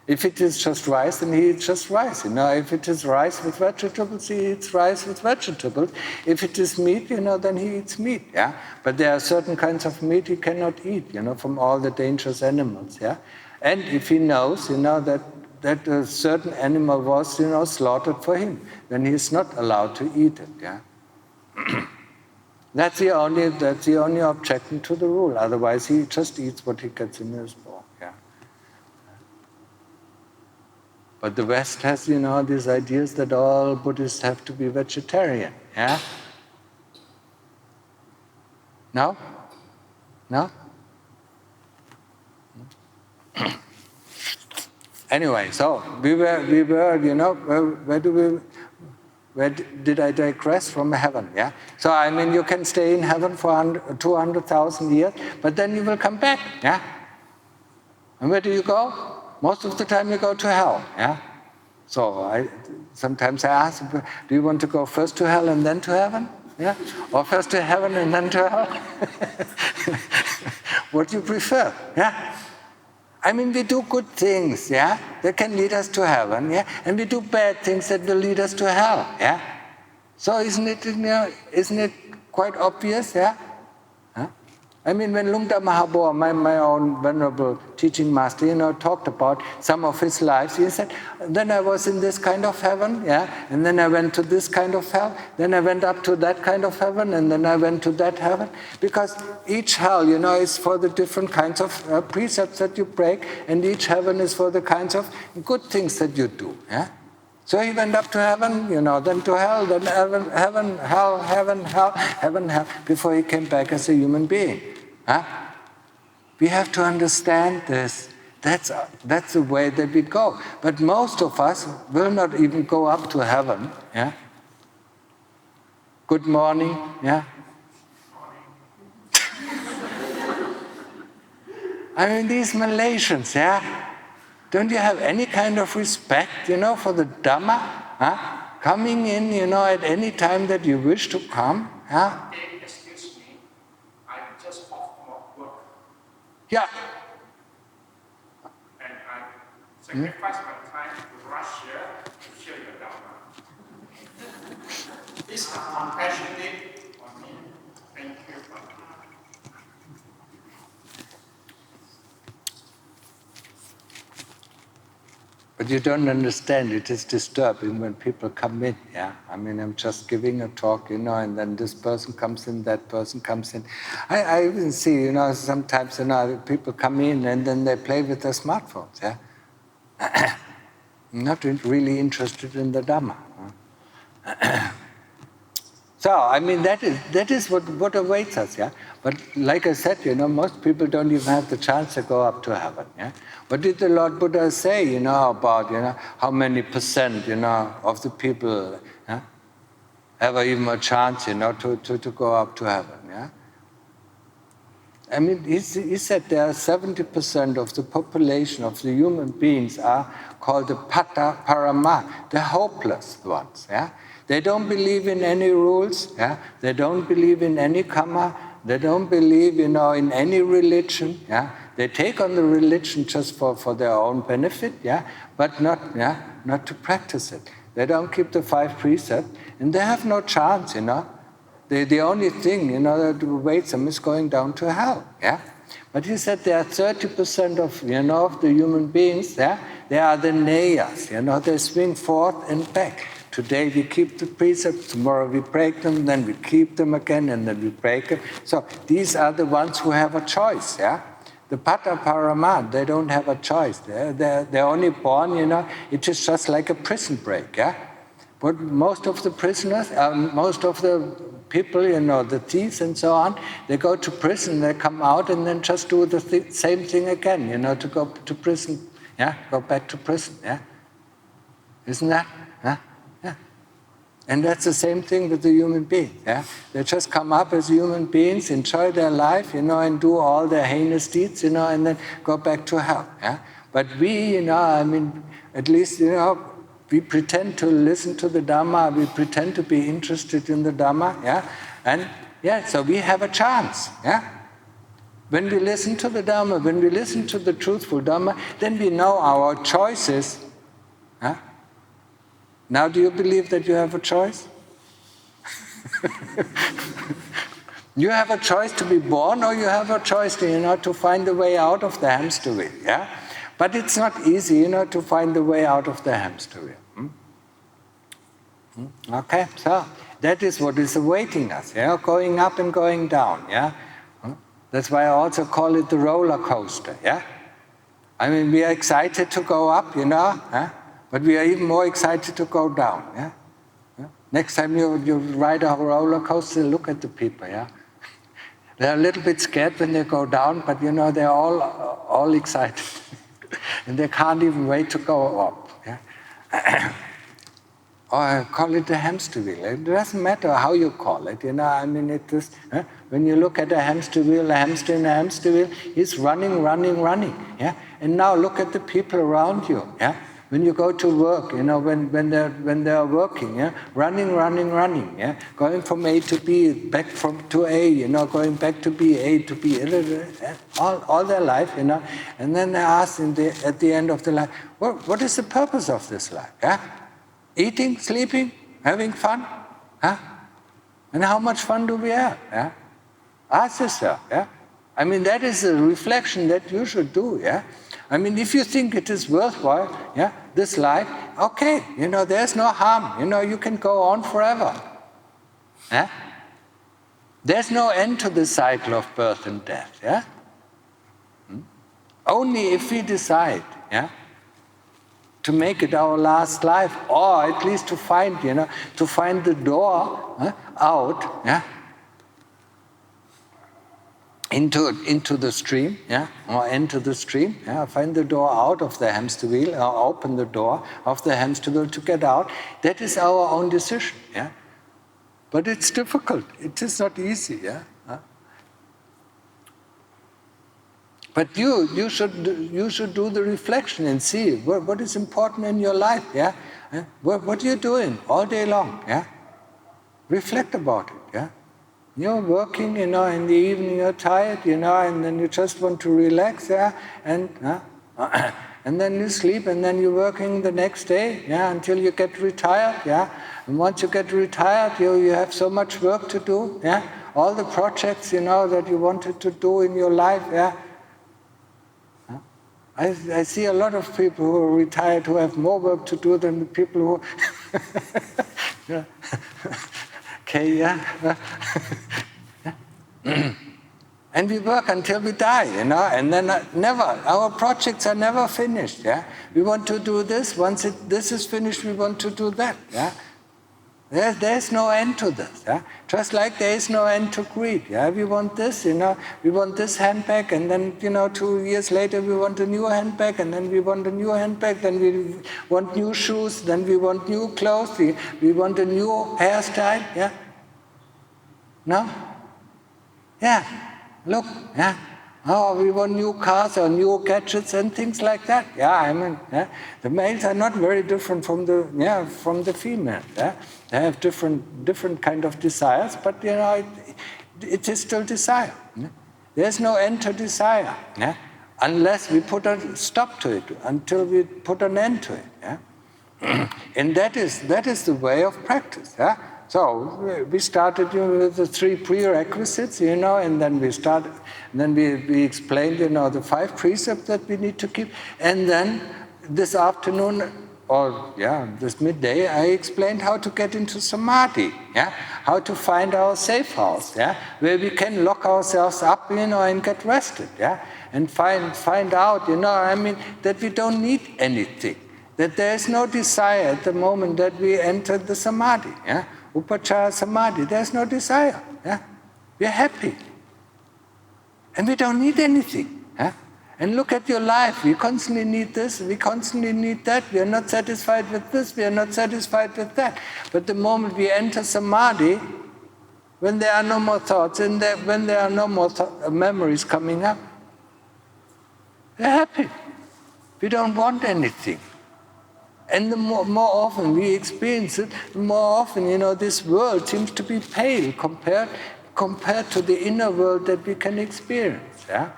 If it is just rice, then he eats just rice. If it is rice with vegetables, he eats rice with vegetables. If it is meat, then he eats meat. Yeah. But there are certain kinds of meat he cannot eat, from all the dangerous animals. Yeah. And if he knows, that a certain animal was, slaughtered for him, then he is not allowed to eat it. Yeah. That's the only objection to the rule. Otherwise, he just eats what he gets in his bowl. Yeah. But the West has, these ideas that all Buddhists have to be vegetarian. Yeah. No? No? Anyway, so we were, where did I digress? From heaven, yeah? So, you can stay in heaven for 200,000 years, but then you will come back, yeah? And where do you go? Most of the time you go to hell, yeah? So, sometimes I ask, do you want to go first to hell and then to heaven? Yeah? Or first to heaven and then to hell? What do you prefer, yeah? We do good things, yeah, that can lead us to heaven, yeah, and we do bad things that will lead us to hell, yeah. So isn't it quite obvious, yeah? Huh? When Lungta Mahabodhi, my own venerable teaching master, talked about some of his lives, he said, then I was in this kind of heaven, yeah, and then I went to this kind of hell, then I went up to that kind of heaven, and then I went to that heaven. Because each hell, is for the different kinds of precepts that you break, and each heaven is for the kinds of good things that you do, yeah. So he went up to heaven, then to hell, then heaven, hell, before he came back as a human being. Huh? We have to understand this. That's the way that we go. But most of us will not even go up to heaven. Yeah. Good morning. Yeah. I mean, these Malaysians, yeah? Don't you have any kind of respect, for the Dhamma? Huh? Coming in, at any time that you wish to come? Huh? Excuse me, I just off work. Yeah. And I sacrifice my time to rush here to share your Dhamma. Please have compassion on me. Thank you. But you don't understand, it is disturbing when people come in, yeah? I mean, I'm just giving a talk, and then this person comes in, that person comes in. I even see, sometimes, people come in and then they play with their smartphones, yeah? Not really interested in the Dhamma. Huh? So, I mean, that is what awaits us, yeah? But like I said, most people don't even have the chance to go up to heaven, yeah? What did the Lord Buddha say, about, how many percent, of the people have even a chance, to go up to heaven, yeah? I mean, he said there are 70% of the population of the human beings are called the Pata Parama, the hopeless ones, yeah? They don't believe in any rules, yeah? They don't believe in any karma, they don't believe, in any religion, yeah? They take on the religion just for their own benefit, yeah? But not to practice it. They don't keep the 5 precepts, and they have no chance, The only thing, that awaits them is going down to hell, yeah? But he said there are 30% of, of the human beings, yeah? They are the nayas, they swing forth and back. Today we keep the precepts, tomorrow we break them, then we keep them again, and then we break them. So these are the ones who have a choice, yeah? The Pata Parama, they don't have a choice. They're only born, it is just like a prison break, yeah? But most of the prisoners, most of the people, the thieves and so on, they go to prison, they come out and then just do the same thing again, to go to prison, yeah? Go back to prison, yeah? Isn't that? Huh? Yeah. And that's the same thing with the human being, yeah? They just come up as human beings, enjoy their life, and do all their heinous deeds, and then go back to hell, yeah? But we, I mean, at least, we pretend to listen to the Dhamma, we pretend to be interested in the Dhamma, yeah? And, so we have a chance, yeah? When we listen to the Dhamma, when we listen to the truthful Dhamma, then we know our choices, huh? Now do you believe that you have a choice? You have a choice to be born, or you have a choice to, to find the way out of the hamster wheel, yeah? But it's not easy, to find the way out of the hamster wheel. Okay, so that is what is awaiting us, yeah? Going up and going down, yeah? That's why I also call it the roller coaster, yeah? I mean, we are excited to go up, but we are even more excited to go down, yeah? Next time you ride a roller coaster, look at the people, yeah? They're a little bit scared when they go down, but they're all excited. And they can't even wait to go up, yeah? Or I call it the hamster wheel. It doesn't matter how you call it, I mean, it just, when you look at a hamster wheel, a hamster in a hamster wheel, he's running, yeah? And now look at the people around you, yeah? When you go to work, when they're working, yeah? Running, yeah? Going from A to B, back to A, going back to B, A to B, all their life, And then they ask at the end of the life, what is the purpose of this life, yeah? Eating, sleeping, having fun, huh? And how much fun do we have, yeah? Ask yourself, yeah? I mean, that is a reflection that you should do, yeah? I mean, if you think it is worthwhile, yeah, this life, okay, there's no harm, you can go on forever, yeah? There's no end to the cycle of birth and death, yeah? Only if we decide, yeah, to make it our last life, or at least to find, the door out, yeah, into the stream, yeah, or into the stream, yeah, find the door out of the hamster wheel, or open the door of the hamster wheel to get out. That is our own decision, yeah. But it's difficult. It is not easy, yeah. But you should do the reflection and see what is important in your life. Yeah, what are you doing all day long? Yeah, reflect about it. Yeah, you're working. In the evening you're tired. And then you just want to relax. Yeah, and and then you sleep, and then you're working the next day. Yeah, until you get retired. Yeah, and once you get retired, you have so much work to do. Yeah, all the projects that you wanted to do in your life. Yeah. I see a lot of people who are retired who have more work to do than the people who... yeah. Okay, yeah. And we work until we die, and then our projects are never finished, yeah. We want to do this, once this is finished, we want to do that, yeah. There's no end to this. Yeah? Just like there is no end to greed. Yeah? We want this, we want this handbag, and then 2 years later we want a new handbag, and then we want a new handbag, then we want new shoes, then we want new clothes, we want a new hairstyle. Yeah? No? Yeah. Look. Yeah. Oh, we want new cars or new gadgets and things like that. Yeah, the males are not very different from the females. Yeah? They have different kind of desires, but it is still desire. Yeah? There's no end to desire, yeah? Unless we put a stop to it, until we put an end to it. Yeah? And that is the way of practice. Yeah? So we started with the 3 prerequisites, and then we explained, the 5 precepts that we need to keep. And then this afternoon, this midday, I explained how to get into samadhi, yeah, how to find our safe house, yeah, where we can lock ourselves up, and get rested, yeah, and find out, that we don't need anything, that there is no desire at the moment that we enter the samadhi, yeah. Upachara samadhi, there's no desire. Yeah? We're happy. And we don't need anything. Yeah? And look at your life. We constantly need this, we constantly need that. We are not satisfied with this, we are not satisfied with that. But the moment we enter samadhi, when there are no more thoughts, and when there are no more memories coming up, we're happy. We don't want anything. And the more often we experience it, the more often, this world seems to be pale compared to the inner world that we can experience. Yeah?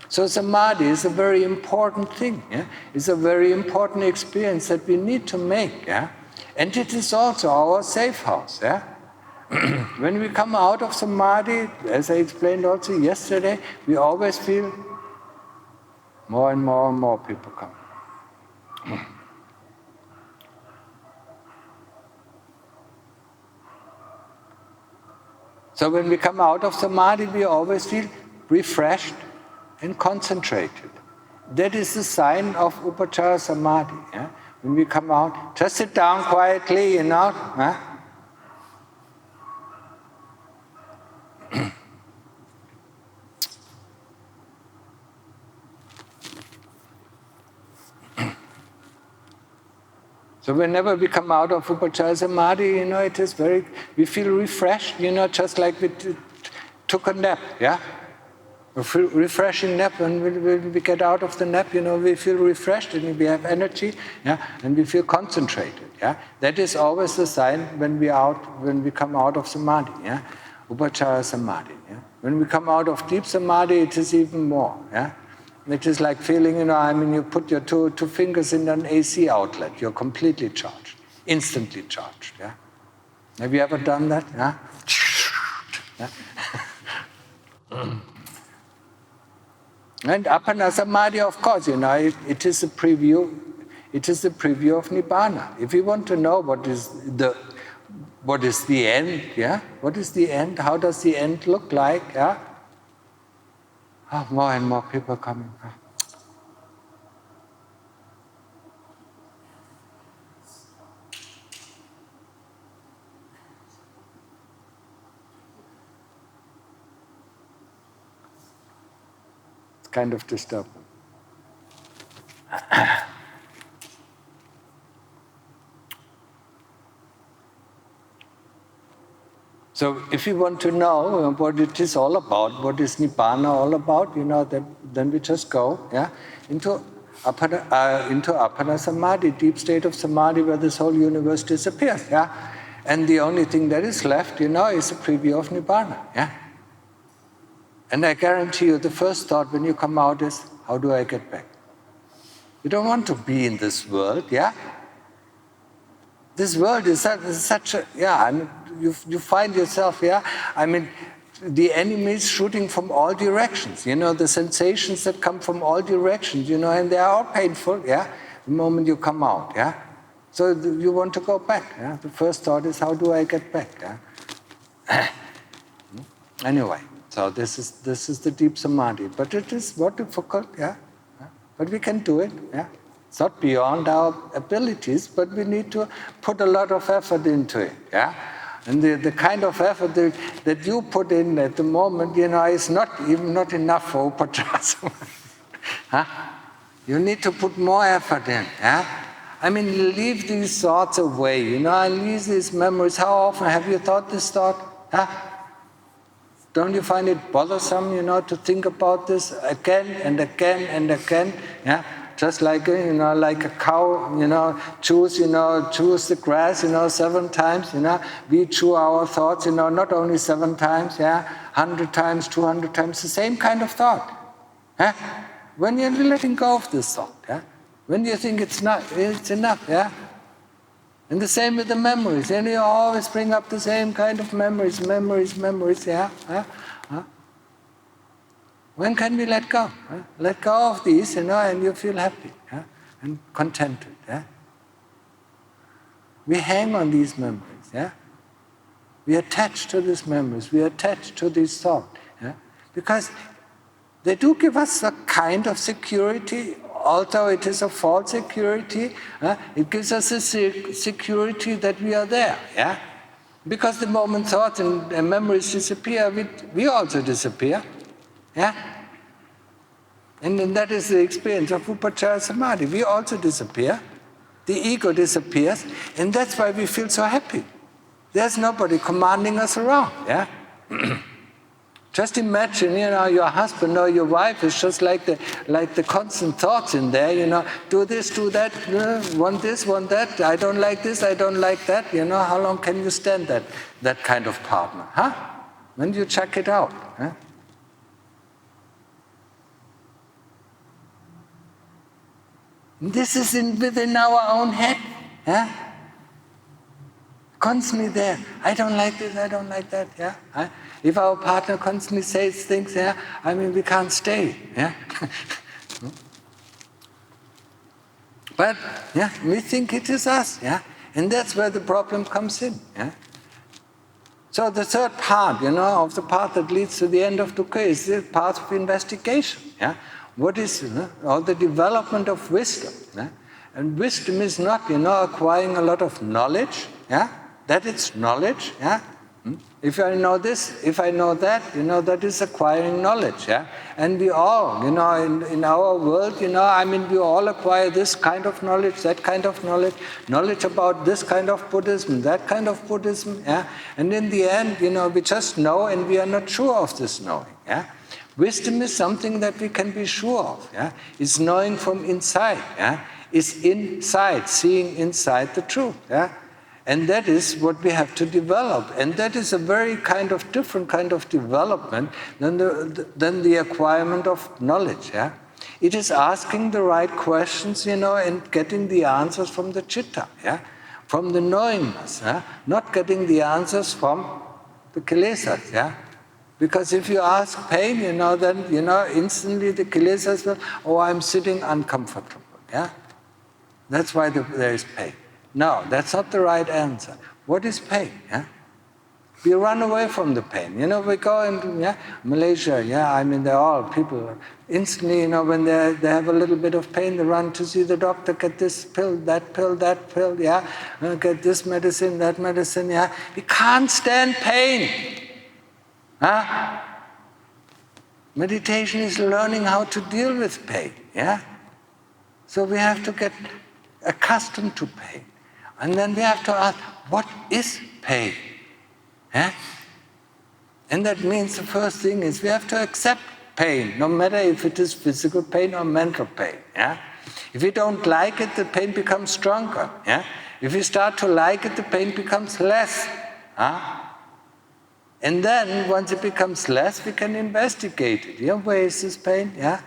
So samadhi is a very important thing. Yeah? It's a very important experience that we need to make. Yeah? And it is also our safe house. Yeah? When we come out of samadhi, as I explained also yesterday, we always feel more and more people come. So when we come out of samadhi, we always feel refreshed and concentrated. That is the sign of upachara samadhi. Yeah? When we come out, just sit down quietly, Huh? So whenever we come out of upachara samadhi, it is we feel refreshed, just like we took a nap, yeah? A refreshing nap. When we get out of the nap, we feel refreshed and we have energy, yeah? And we feel concentrated, yeah? That is always the sign when we come out of samadhi, yeah? Upachara samadhi, yeah? When we come out of deep samadhi, it is even more, yeah? It is like feeling, you put your two fingers in an AC outlet, you're completely charged, instantly charged. Yeah? Have you ever done that? Yeah? Yeah? And Appana Samadhi, of course, it is a preview. It is a preview of Nibbana. If you want to know what is the end, yeah? What is the end? How does the end look like? Yeah? Oh, more and more people coming. It's kind of disturbing. So if you want to know what it is all about, what is Nibbana all about, then we just go into Appana Samadhi, deep state of Samadhi where this whole universe disappears. And the only thing that is left, is a preview of Nibbana. And I guarantee you the first thought when you come out is, how do I get back? You don't want to be in this world, This world is such a, and you find yourself, I mean, the enemy is shooting from all directions, the sensations that come from all directions, and they are all painful, the moment you come out, So you want to go back, The first thought is, how do I get back, Anyway, so this is the deep samadhi, but it is more difficult, But we can do it, It's not beyond our abilities, but we need to put a lot of effort into it, And the kind of effort that you put in at the moment, is not enough for Upachara Samadhi. You need to put more effort in, I mean, leave these thoughts away, and leave these memories. How often have you thought this thought? Don't you find it bothersome, to think about this again and again and again? Just like like a cow, chews the grass, 7 times. We chew our thoughts, not only 7 times, 100 times, 200 times, the same kind of thought. When you're letting go of this thought, when you think it's enough, And the same with the memories. You always bring up the same kind of memories, When can we let go? Let go of these, and you feel happy and contented. We hang on these memories. We attach to these memories. We attach to these thoughts. Because they do give us a kind of security, although it is a false security. It gives us a security that we are there. Because the moment thoughts and memories disappear, we also disappear. And then that is the experience of Upachara Samadhi. We also disappear. The ego disappears. And that's why we feel so happy. There's nobody commanding us around. Just imagine, your husband or your wife is just like the constant thoughts in there, do this, do that, want this, want that, I don't like this, I don't like that, how long can you stand that kind of partner, When you check it out, This is within our own head, Constantly there. I don't like this, I don't like that, If our partner constantly says things, we can't stay, But, we think it is us, And that's where the problem comes in, So the third part, of the path that leads to the end of dukkha is the path of investigation, What is, or the development of wisdom, And wisdom is not, acquiring a lot of knowledge, That it's knowledge, If I know this, if I know that, that is acquiring knowledge, And we all, in our world, we all acquire this kind of knowledge, that kind of knowledge about this kind of Buddhism, that kind of Buddhism, And in the end, we just know and we are not sure of this knowing, Wisdom is something that we can be sure of, It's knowing from inside, It's inside, seeing inside the truth, And that is what we have to develop. And that is a very different kind of development than the acquirement of knowledge. It is asking the right questions, and getting the answers from the citta, from the knowingness, not getting the answers from the kilesas. Because if you ask pain, then instantly the kilesas will, I'm sitting uncomfortable. That's why there is pain. No, that's not the right answer. What is pain? We run away from the pain. We go into Malaysia, they're all people. Instantly, when they have a little bit of pain, they run to see the doctor, get this pill, that pill, get this medicine, that medicine, We can't stand pain. Meditation is learning how to deal with pain, So we have to get accustomed to pain. And then we have to ask, what is pain? And that means the first thing is we have to accept pain, no matter if it is physical pain or mental pain. Yeah? If we don't like it, the pain becomes stronger. Yeah? If we start to like it, the pain becomes less. And then, once it becomes less, we can investigate it. Yeah? Where is this pain? Yeah?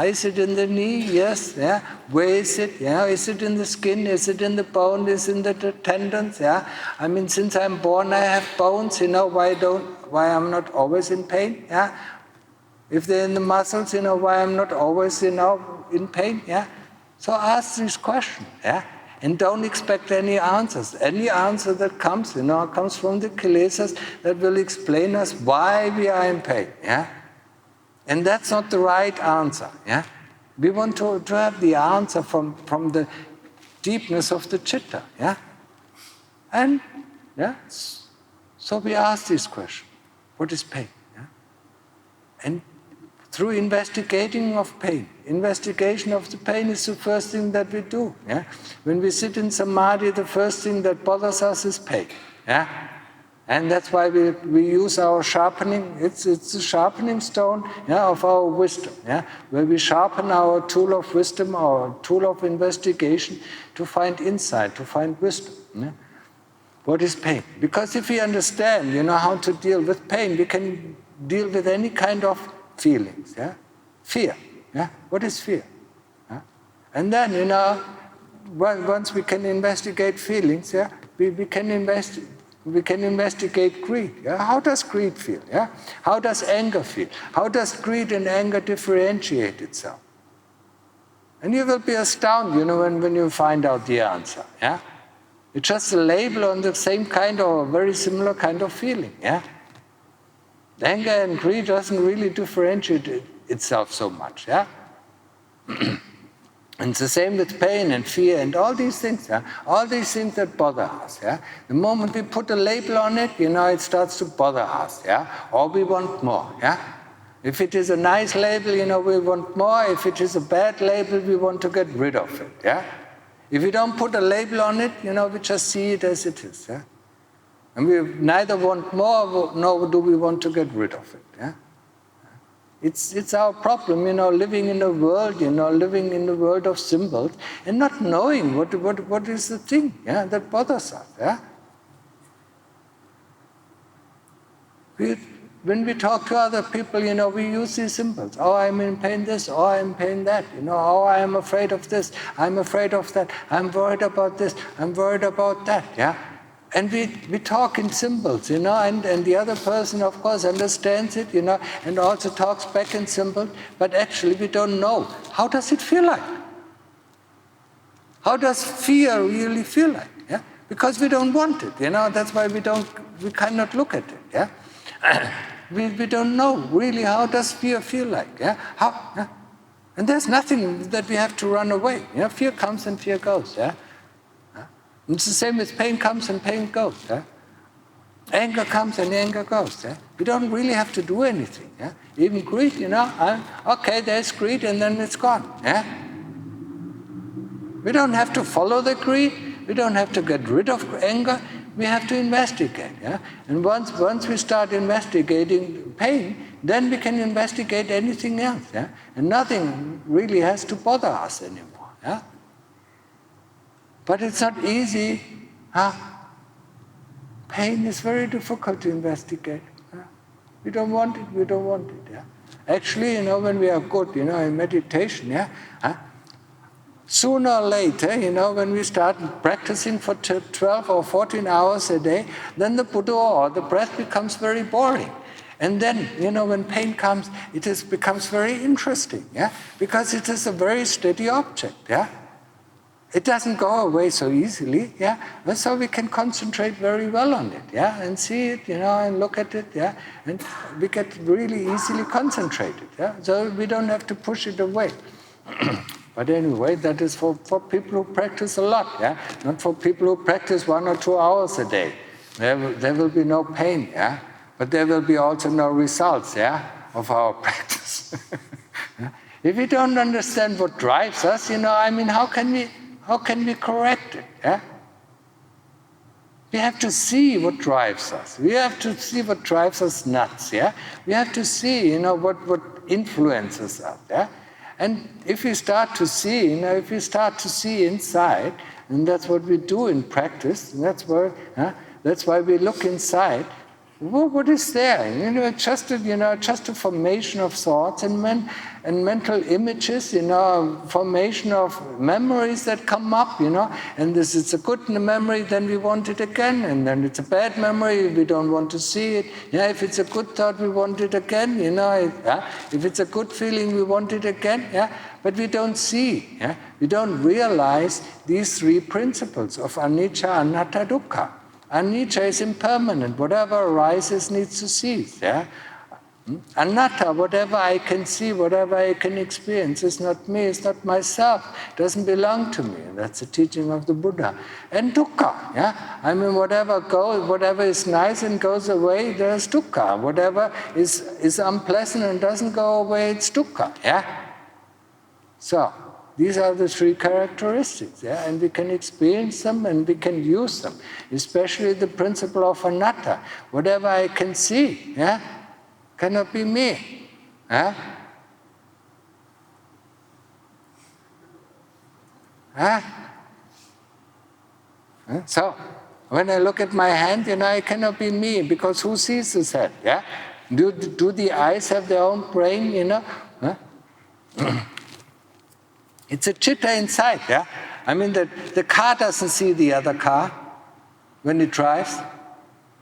Is it in the knee? Yes. Yeah? Where is it? Yeah? Is it in the skin? Is it in the bone? Is it in the tendons? Yeah? I mean, since I'm born, I have bones. Why I'm not always in pain? Yeah? If they're in the muscles, why I'm not always, in pain? Yeah? So ask these questions. Yeah? And don't expect any answers. Any answer that comes, comes from the kilesas that will explain us why we are in pain. Yeah? And that's not the right answer. Yeah? We want to have the answer from the deepness of the citta. Yeah? And so we ask this question: what is pain? Yeah? And through investigation of the pain is the first thing that we do. Yeah? When we sit in samadhi, the first thing that bothers us is pain. Yeah? And that's why we use our sharpening, it's the sharpening stone of our wisdom, where we sharpen our tool of wisdom, our tool of investigation to find insight, to find wisdom. Yeah? What is pain? Because if we understand how to deal with pain, we can deal with any kind of feelings. Yeah? Fear. Yeah? What is fear? Yeah? And then, once we can investigate feelings, we can investigate greed. Yeah? How does greed feel? Yeah? How does anger feel? How does greed and anger differentiate itself? And you will be astounded, when you find out the answer. Yeah? It's just a label on the same kind or very similar kind of feeling. Yeah? Anger and greed doesn't really differentiate itself so much. Yeah? And it's the same with pain and fear and all these things. Yeah? All these things that bother us. Yeah? The moment we put a label on it, it starts to bother us. Yeah? Or we want more. Yeah? If it is a nice label, we want more. If it is a bad label, we want to get rid of it. Yeah? If we don't put a label on it, we just see it as it is. Yeah? And we neither want more, nor do we want to get rid of it. Yeah? It's our problem, living in a world, living in the world of symbols, and not knowing what is the thing, that bothers us. Yeah? When we talk to other people, we use these symbols. Oh, I'm in pain this, oh, I'm in pain that. Oh, I'm afraid of this, I'm afraid of that, I'm worried about this, I'm worried about that. Yeah? And we talk in symbols, and the other person, of course, understands it, and also talks back in symbols, but actually we don't know. How does it feel like? How does fear really feel like? Yeah? Because we don't want it, that's why we cannot look at it. Yeah? We don't know really how does fear feel like. Yeah? Yeah? And there's nothing that we have to run away. Fear comes and fear goes. Yeah? It's the same as pain comes and pain goes. Yeah? Anger comes and anger goes. Yeah? We don't really have to do anything. Yeah? Even greed, okay, there's greed and then it's gone. Yeah? We don't have to follow the greed. We don't have to get rid of anger. We have to investigate. Yeah? And once we start investigating pain, then we can investigate anything else. Yeah? And nothing really has to bother us anymore. Yeah? But it's not easy. Pain is very difficult to investigate. We don't want it, we don't want it. Yeah? Actually, when we are good, in meditation, sooner or later, when we start practicing for 12 or 14 hours a day, then the Buddha or the breath becomes very boring. And then, when pain comes, becomes very interesting, because it is a very steady object. Yeah? It doesn't go away so easily, but so we can concentrate very well on it, and see it, and look at it, and we get really easily concentrated, so we don't have to push it away. But anyway, that is for people who practice a lot, not for people who practice 1 or 2 hours a day. There will be no pain, but there will be also no results, of our practice. If we don't understand what drives us, how can we correct it? We have to see what drives us. We have to see what drives us nuts, yeah? We have to see, what influences us, yeah? And if we start to see, if we start to see inside, and that's what we do in practice, and that's why we look inside. What is there? Just a formation of thoughts and mental images, formation of memories that come up, and this is a good memory, then we want it again, and then it's a bad memory, we don't want to see it. Yeah, if it's a good thought, we want it again, If it's a good feeling, we want it again, yeah. But we don't see, yeah. We don't realize these three principles of anicca, anatta, dukkha. Anicca is impermanent. Whatever arises needs to cease. Yeah? Anatta, whatever I can see, whatever I can experience, is not me, it's not myself, doesn't belong to me. That's the teaching of the Buddha. And dukkha, yeah? I mean, whatever is nice and goes away, there's dukkha. Whatever is unpleasant and doesn't go away, it's dukkha. Yeah? So, these are the three characteristics, yeah? And we can experience them and we can use them, especially the principle of anatta. Whatever I can see, yeah, cannot be me. Yeah? So, when I look at my hand, it cannot be me, because who sees this hand? Yeah? Do the eyes have their own brain, Huh? It's a chitta inside, yeah? I mean, the car doesn't see the other car when it drives.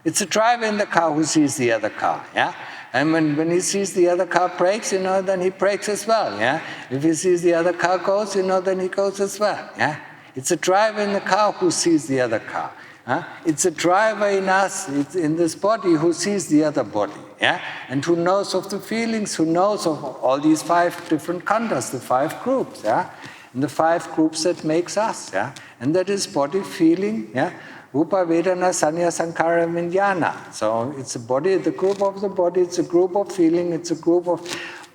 It's the driver in the car who sees the other car, yeah? And when he sees the other car brakes, then he brakes as well, yeah? If he sees the other car goes, then he goes as well, yeah? It's the driver in the car who sees the other car. Huh? It's a driver in us, it's in this body, who sees the other body, yeah? And who knows of the feelings, who knows of all these 5 different khandhas, the 5 groups, yeah? And the 5 groups that makes us, yeah? And that is body, feeling, yeah? Rupa, Vedana, Sanya, Sankhara, Vijnana. So it's a body, the group of the body, it's a group of feeling, it's a group of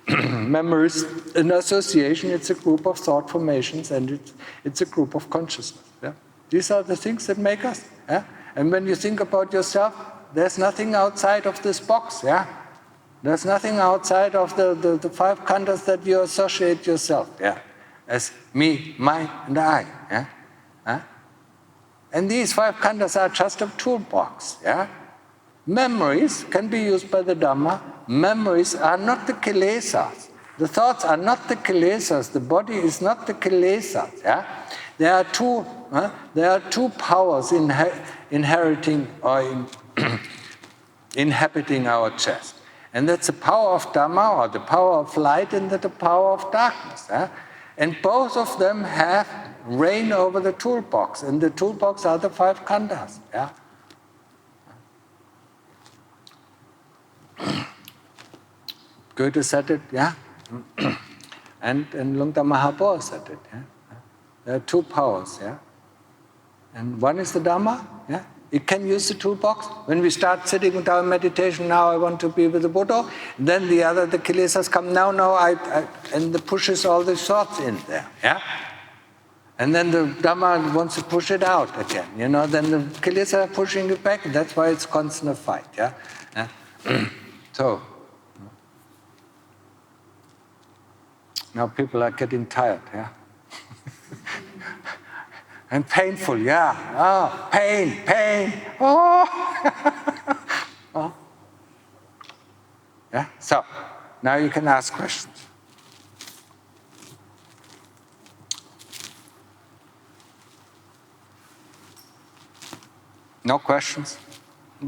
memories, an association, it's a group of thought formations, and it's a group of consciousness, yeah? These are the things that make us. Yeah? And when you think about yourself, there's nothing outside of this box. Yeah? There's nothing outside of the 5 khandhas that you associate yourself, yeah, as me, mine, and I. Yeah? Huh? And these 5 khandhas are just a toolbox. Yeah? Memories can be used by the Dhamma. Memories are not the kilesas. The thoughts are not the kilesas. The body is not the kilesas. Yeah? There are two powers inheriting or inhabiting our chest. And that's the power of Dhamma, or the power of light, and the power of darkness. And both of them have reign over the toolbox. And the toolbox are the 5 khandhas. Yeah? Goethe said it, yeah? and Lungta Mahapo said it, yeah? There are 2 powers, yeah? And one is the Dhamma, yeah? It can use the toolbox. When we start sitting with our meditation, now I want to be with the Buddha, then the kilesas come, now, and the pushes all the thoughts in there, yeah? And then the Dhamma wants to push it out again, then the kilesas are pushing it back, that's why it's constant fight, yeah? So, now people are getting tired, yeah? And painful, yeah. Oh, pain. Oh. Oh. Yeah. So now you can ask questions. No questions?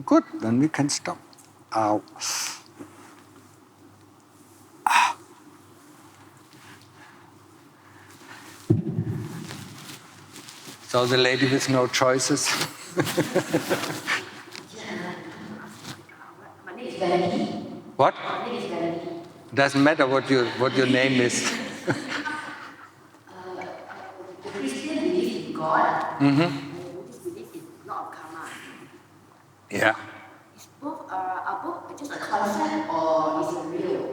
Good. Then we can stop. Ow. So the lady with no choices. What? Doesn't matter what your name is. The Christian believe in God. Buddhist believe in law of karma. Yeah. Are both just a concept, or is it real?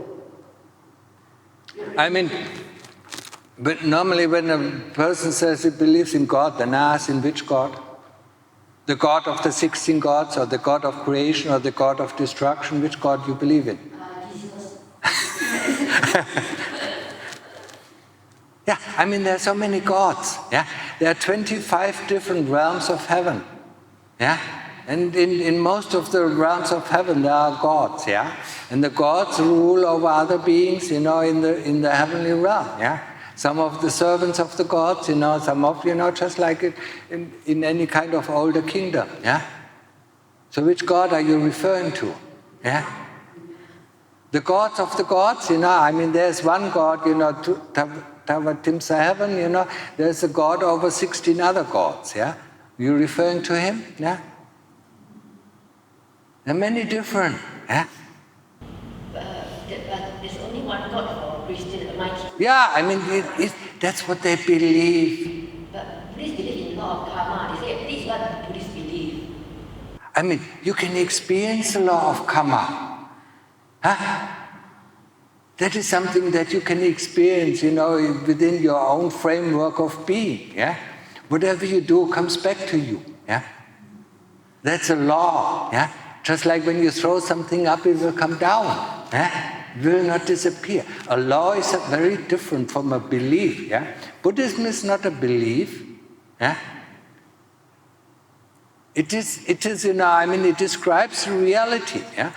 I mean, but normally when a person says he believes in God, then I ask, in which God? The God of the 16 gods, or the God of creation, or the God of destruction? Which God do you believe in? Jesus. Yeah, I mean, there are so many gods. Yeah, there are 25 different realms of heaven. Yeah, and in most of the realms of heaven there are gods. Yeah, and the gods rule over other beings, in the heavenly realm. Yeah, some of the servants of the gods, some of just like in any kind of older kingdom. Yeah. So which God are you referring to? Yeah. The gods of the gods, I mean, there's one God, Terawatt heaven, there's a God over 16 other gods, yeah? You're referring to him, yeah? There are many different, yeah? But there's only one God for Christian, Almighty. Yeah, I mean, that's what they believe. But Buddhists believe in law of karma. They say this is what Buddhists believe. I mean, you can experience the law of karma. Huh? That is something that you can experience, within your own framework of being, yeah? Whatever you do comes back to you, yeah? That's a law, yeah? Just like when you throw something up, it will come down, yeah? It will not disappear. A law is very different from a belief, yeah? Buddhism is not a belief, yeah? It is, it describes reality, yeah?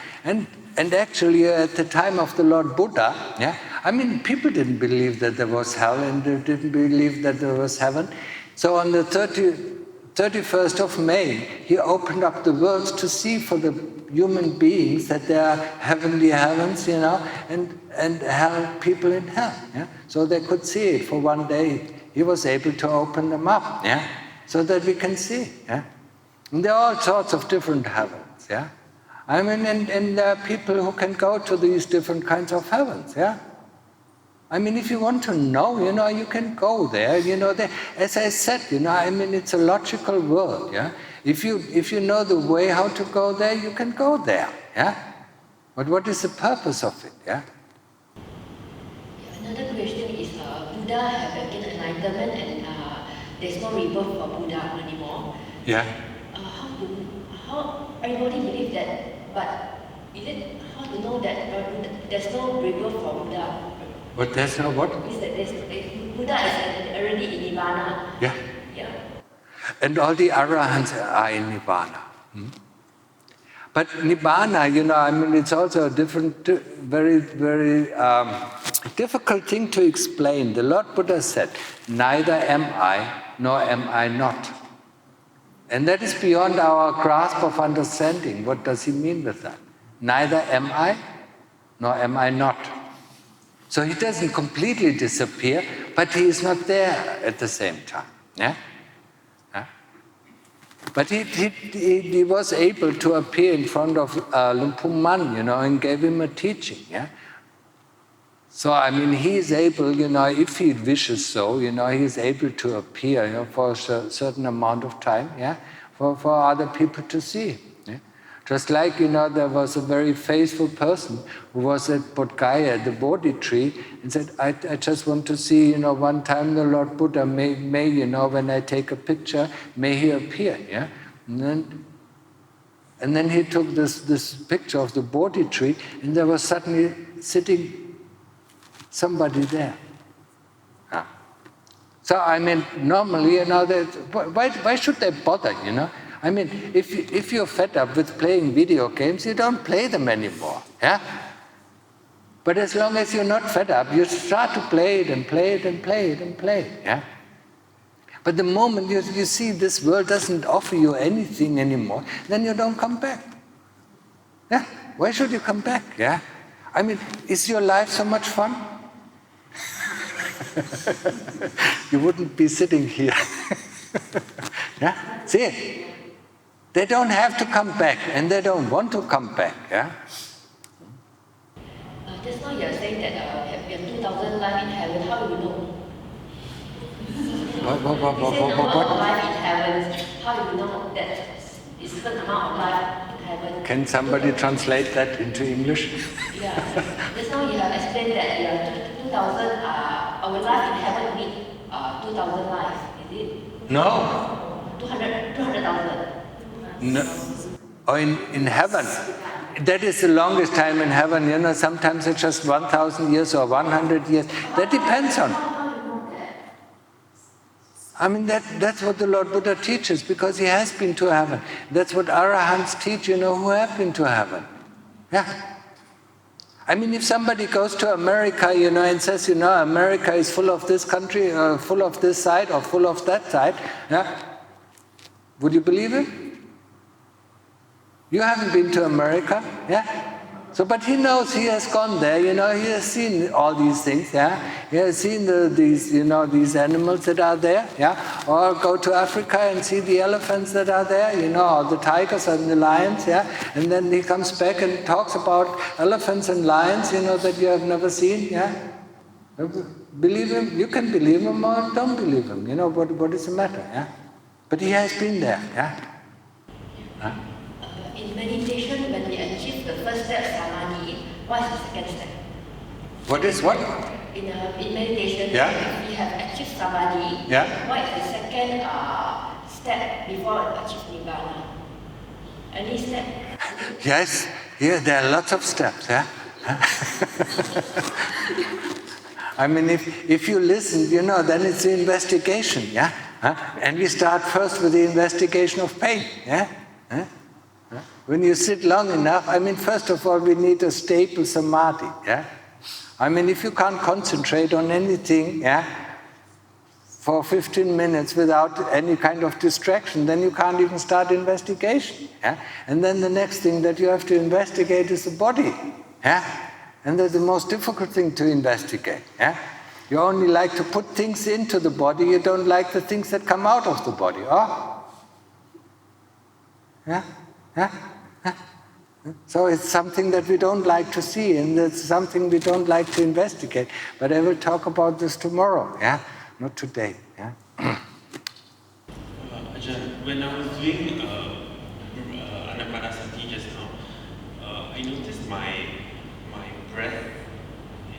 And actually, at the time of the Lord Buddha, yeah, I mean, people didn't believe that there was hell and they didn't believe that there was heaven. So on the 31st of May, he opened up the world to see for the human beings that there are heavenly heavens, and hell, people in hell. Yeah? So they could see it for one day. He was able to open them up, yeah, so that we can see. Yeah? And there are all sorts of different heavens. Yeah? I mean, and there are people who can go to these different kinds of heavens, yeah? I mean, if you want to know, you can go there, as I said, I mean, it's a logical world, yeah? If you know the way how to go there, you can go there, yeah? But what is the purpose of it, yeah? Another question is, Buddha have gained enlightenment and there's no rebirth for Buddha anymore. Yeah. How everybody believes that, but is it how to know that there's no rebirth for Buddha? But there's no what? Is that Buddha is already in Nibbana. Yeah. Yeah. And all the arahants are in Nibbana. But Nibbana, I mean, it's also a different, very, very difficult thing to explain. The Lord Buddha said, neither am I, nor am I not. And that is beyond our grasp of understanding. What does he mean with that? Neither am I, nor am I not. So he doesn't completely disappear, but he is not there at the same time. Yeah? Yeah? But he was able to appear in front of Lumpur Man, and gave him a teaching. Yeah? So, I mean, he is able, if he wishes so, he is able to appear, for a certain amount of time, yeah, for other people to see. Yeah? Just like, there was a very faithful person who was at Bodh Gaya, the Bodhi tree, and said, I just want to see, one time the Lord Buddha may, when I take a picture, may he appear, yeah? And then he took this picture of the Bodhi tree, and there was suddenly sitting somebody there. So, I mean, normally, why should they bother, I mean, if you're fed up with playing video games, you don't play them anymore, yeah? But as long as you're not fed up, you start to play it and play it and play it and play it, yeah? But the moment you see this world doesn't offer you anything anymore, then you don't come back. Yeah? Why should you come back, yeah? I mean, is your life so much fun? You wouldn't be sitting here. Yeah? See? They don't have to come back, and they don't want to come back. Yeah? Just now you're saying that you have 2,000 lives in heaven. How do you know? What? Life in heaven. How do you know that it's a certain amount of life in heaven? Can somebody translate that into English? Yeah. Just now you have explained that 2,000. Our life in heaven need 2,000 lives. Is it? No. 200,000. No. Or in heaven. That is the longest time in heaven. You know, sometimes it's just 1,000 years or 100 years. That depends on. I mean, that's what the Lord Buddha teaches, because he has been to heaven. That's what arahants teach, you know, who have been to heaven. Yeah. I mean, if somebody goes to America, you know, and says, you know, America is full of this country, full of this side, or full of that side, yeah, would you believe him? You haven't been to America, yeah? So, but he knows, he has gone there, you know, he has seen all these things, yeah? He has seen these, you know, these animals that are there, yeah? Or go to Africa and see the elephants that are there, you know, or the tigers and the lions, yeah? And then he comes back and talks about elephants and lions, you know, that you have never seen, yeah? Believe him, you can believe him or don't believe him, you know, what is the matter, yeah? But he has been there, yeah? Huh? In meditation, when we achieve the first step, samadhi, what is the second step? What is what? In meditation, yeah? if we have achieved samadhi, yeah? what is the second step before achieve Nibbana? Any step? Yes, yeah, there are lots of steps, yeah? I mean, if you listen, you know, then it's the investigation, yeah? And we start first with the investigation of pain, yeah? When you sit long enough, I mean, first of all, we need a stable samadhi, yeah? I mean, if you can't concentrate on anything, yeah, for 15 minutes without any kind of distraction, then you can't even start investigation, yeah? And then the next thing that you have to investigate is the body, yeah? And that's the most difficult thing to investigate, yeah? You only like to put things into the body, you don't like the things that come out of the body, oh? Yeah? Yeah? So it's something that we don't like to see, and it's something we don't like to investigate. But I will talk about this tomorrow, yeah? Not today, yeah? Ajahn, when I was doing Anapanasati just now, I noticed my breath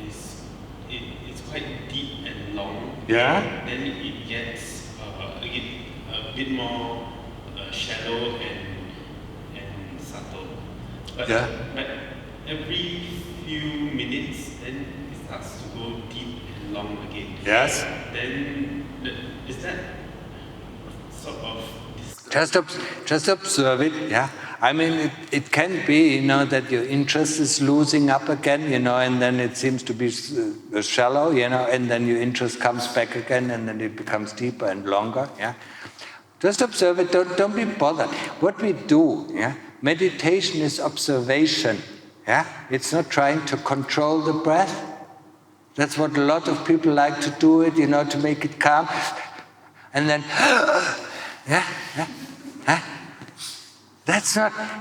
is quite deep and long. Yeah? Then it gets a bit more shallow and subtle. But every few minutes, then it starts to go deep and long again. Yes? Then, is that sort of... Just observe it, yeah? I mean, it can be, you know, that your interest is losing up again, you know, and then it seems to be shallow, you know, and then your interest comes back again, and then it becomes deeper and longer, yeah? Just observe it, don't be bothered. What we do, yeah? Meditation is observation, yeah? It's not trying to control the breath. That's what a lot of people like to do it, you know, to make it calm. And then, yeah?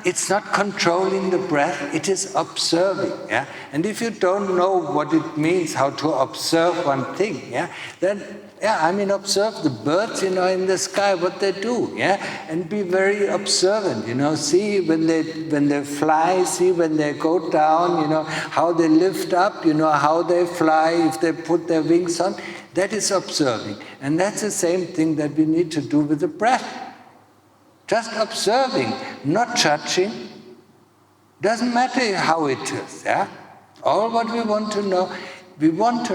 It's not controlling the breath, it is observing, yeah? And if you don't know what it means, how to observe one thing, yeah? Then, yeah, I mean, observe the birds, you know, in the sky, what they do, yeah? And be very observant, you know, see when they fly, see when they go down, you know, how they lift up, you know, how they fly, if they put their wings on. That is observing. And that's the same thing that we need to do with the breath. Just observing, not judging. Doesn't matter how it is, yeah? All what we want to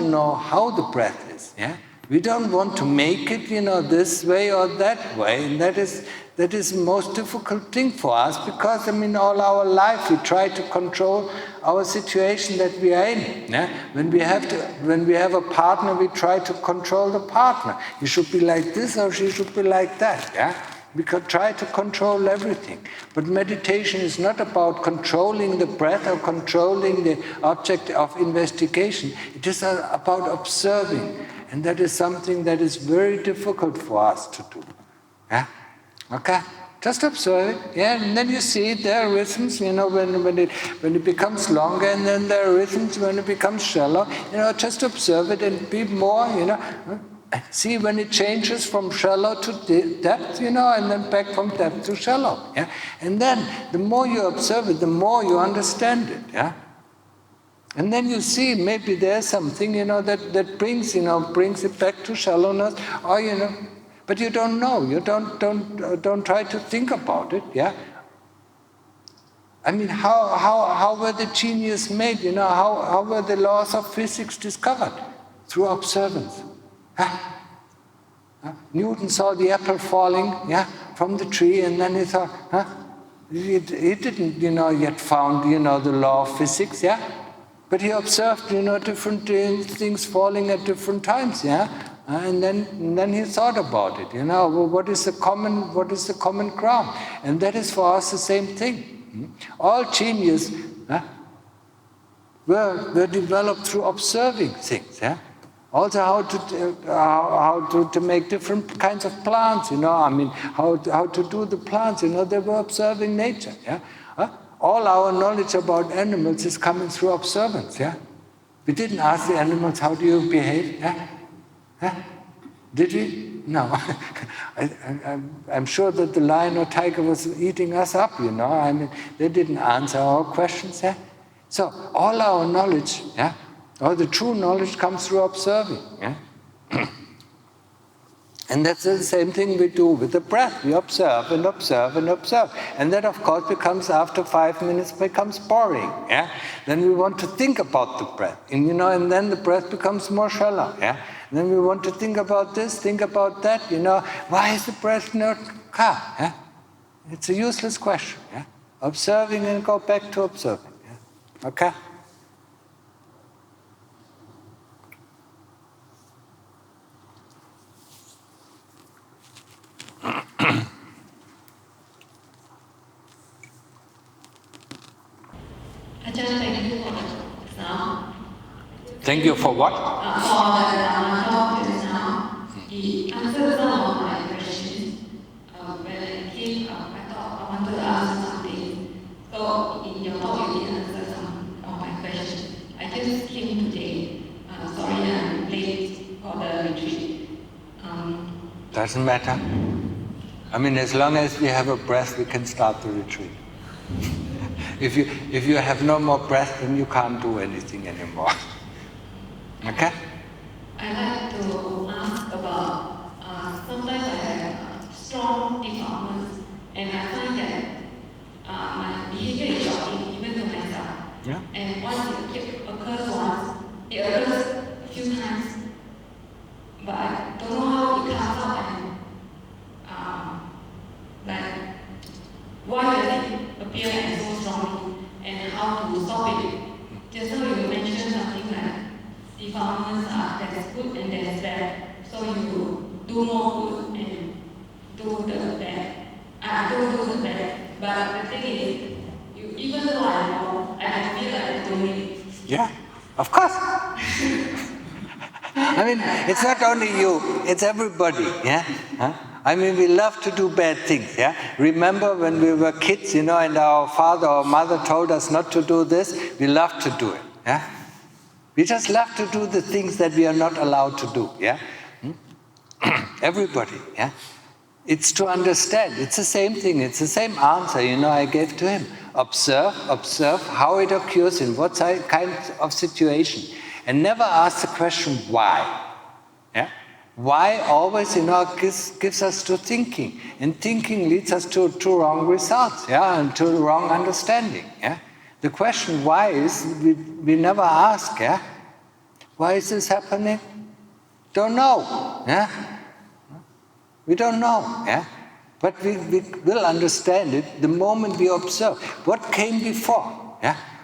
know how the breath is, yeah? We don't want to make it, you know, this way or that way, and that is the most difficult thing for us, because, I mean, all our life we try to control our situation that we are in. Yeah? When we have a partner, we try to control the partner. You should be like this, or she should be like that. Yeah? We could try to control everything. But meditation is not about controlling the breath or controlling the object of investigation. It is about observing. And that is something that is very difficult for us to do. Yeah? Okay? Just observe it. Yeah? And then you see there are rhythms, you know, when it becomes longer, and then there are rhythms when it becomes shallow. You know, just observe it and be more, you know. See when it changes from shallow to depth, you know, and then back from depth to shallow. Yeah? And then the more you observe it, the more you understand it. Yeah? And then you see maybe there's something, you know, that brings it back to shallowness, or, you know, But you don't know. You don't try to think about it. Yeah. I mean, how were the genius made? How were the laws of physics discovered? Through observance. Huh? Newton saw the apple falling, from the tree, and then he thought, he didn't, yet found, the law of physics, but he observed, different things falling at different times, and then he thought about it, what is the common ground, and that is for us the same thing. All genius were developed through observing things, Also, how to make different kinds of plants, how to do the plants, they were observing nature, All our knowledge about animals is coming through observance, We didn't ask the animals, how do you behave, Did we? No. I'm sure that the lion or tiger was eating us up, they didn't answer our questions, So, all our knowledge, all the true knowledge comes through observing. And that's the same thing we do with the breath. We observe and observe and observe. And that, of course, becomes, after 5 minutes, becomes boring. Then we want to think about the breath. And then the breath becomes more shallow. And then we want to think about this, think about that. Why is the breath not calm? It's a useless question. Observing and go back to observing. Okay? Ajahn, thank you for the now. Thank you for what? For the Dhamma talk just now. He answered some of my questions. When I came, I thought I wanted to ask something. So in your talk, you did answer some of my questions. I just came today. Sorry, I'm late for the retreat. Doesn't matter. I mean, as long as we have a breath, we can start the retreat. If you have no more breath, then you can't do anything anymore. Okay? I'd like to ask about, sometimes I have strong developments, and I find that my behavior is shocking, even to myself. Yeah. And once it occurs once, it occurs a few times, but I don't know how it comes out, and why does it appear and so strongly, and how to stop it. Just now you mentioned something like defilements are there's good and there's bad, so you do more good and do the bad. I don't do the bad, but the thing is, even though I know, I feel like I'm doing it. Yeah, of course. I mean, it's not only you, it's everybody, I mean, we love to do bad things, Remember when we were kids, and our father or mother told us not to do this, we love to do it, We just love to do the things that we are not allowed to do, Everybody, It's to understand, it's the same thing, it's the same answer, I gave to him. Observe how it occurs, in what kind of situation, and never ask the question, why, Why always, gives us to thinking, and thinking leads us to wrong results, and to wrong understanding, The question why is, we never ask, Why is this happening? Don't know, We don't know, But we will understand it the moment we observe. What came before,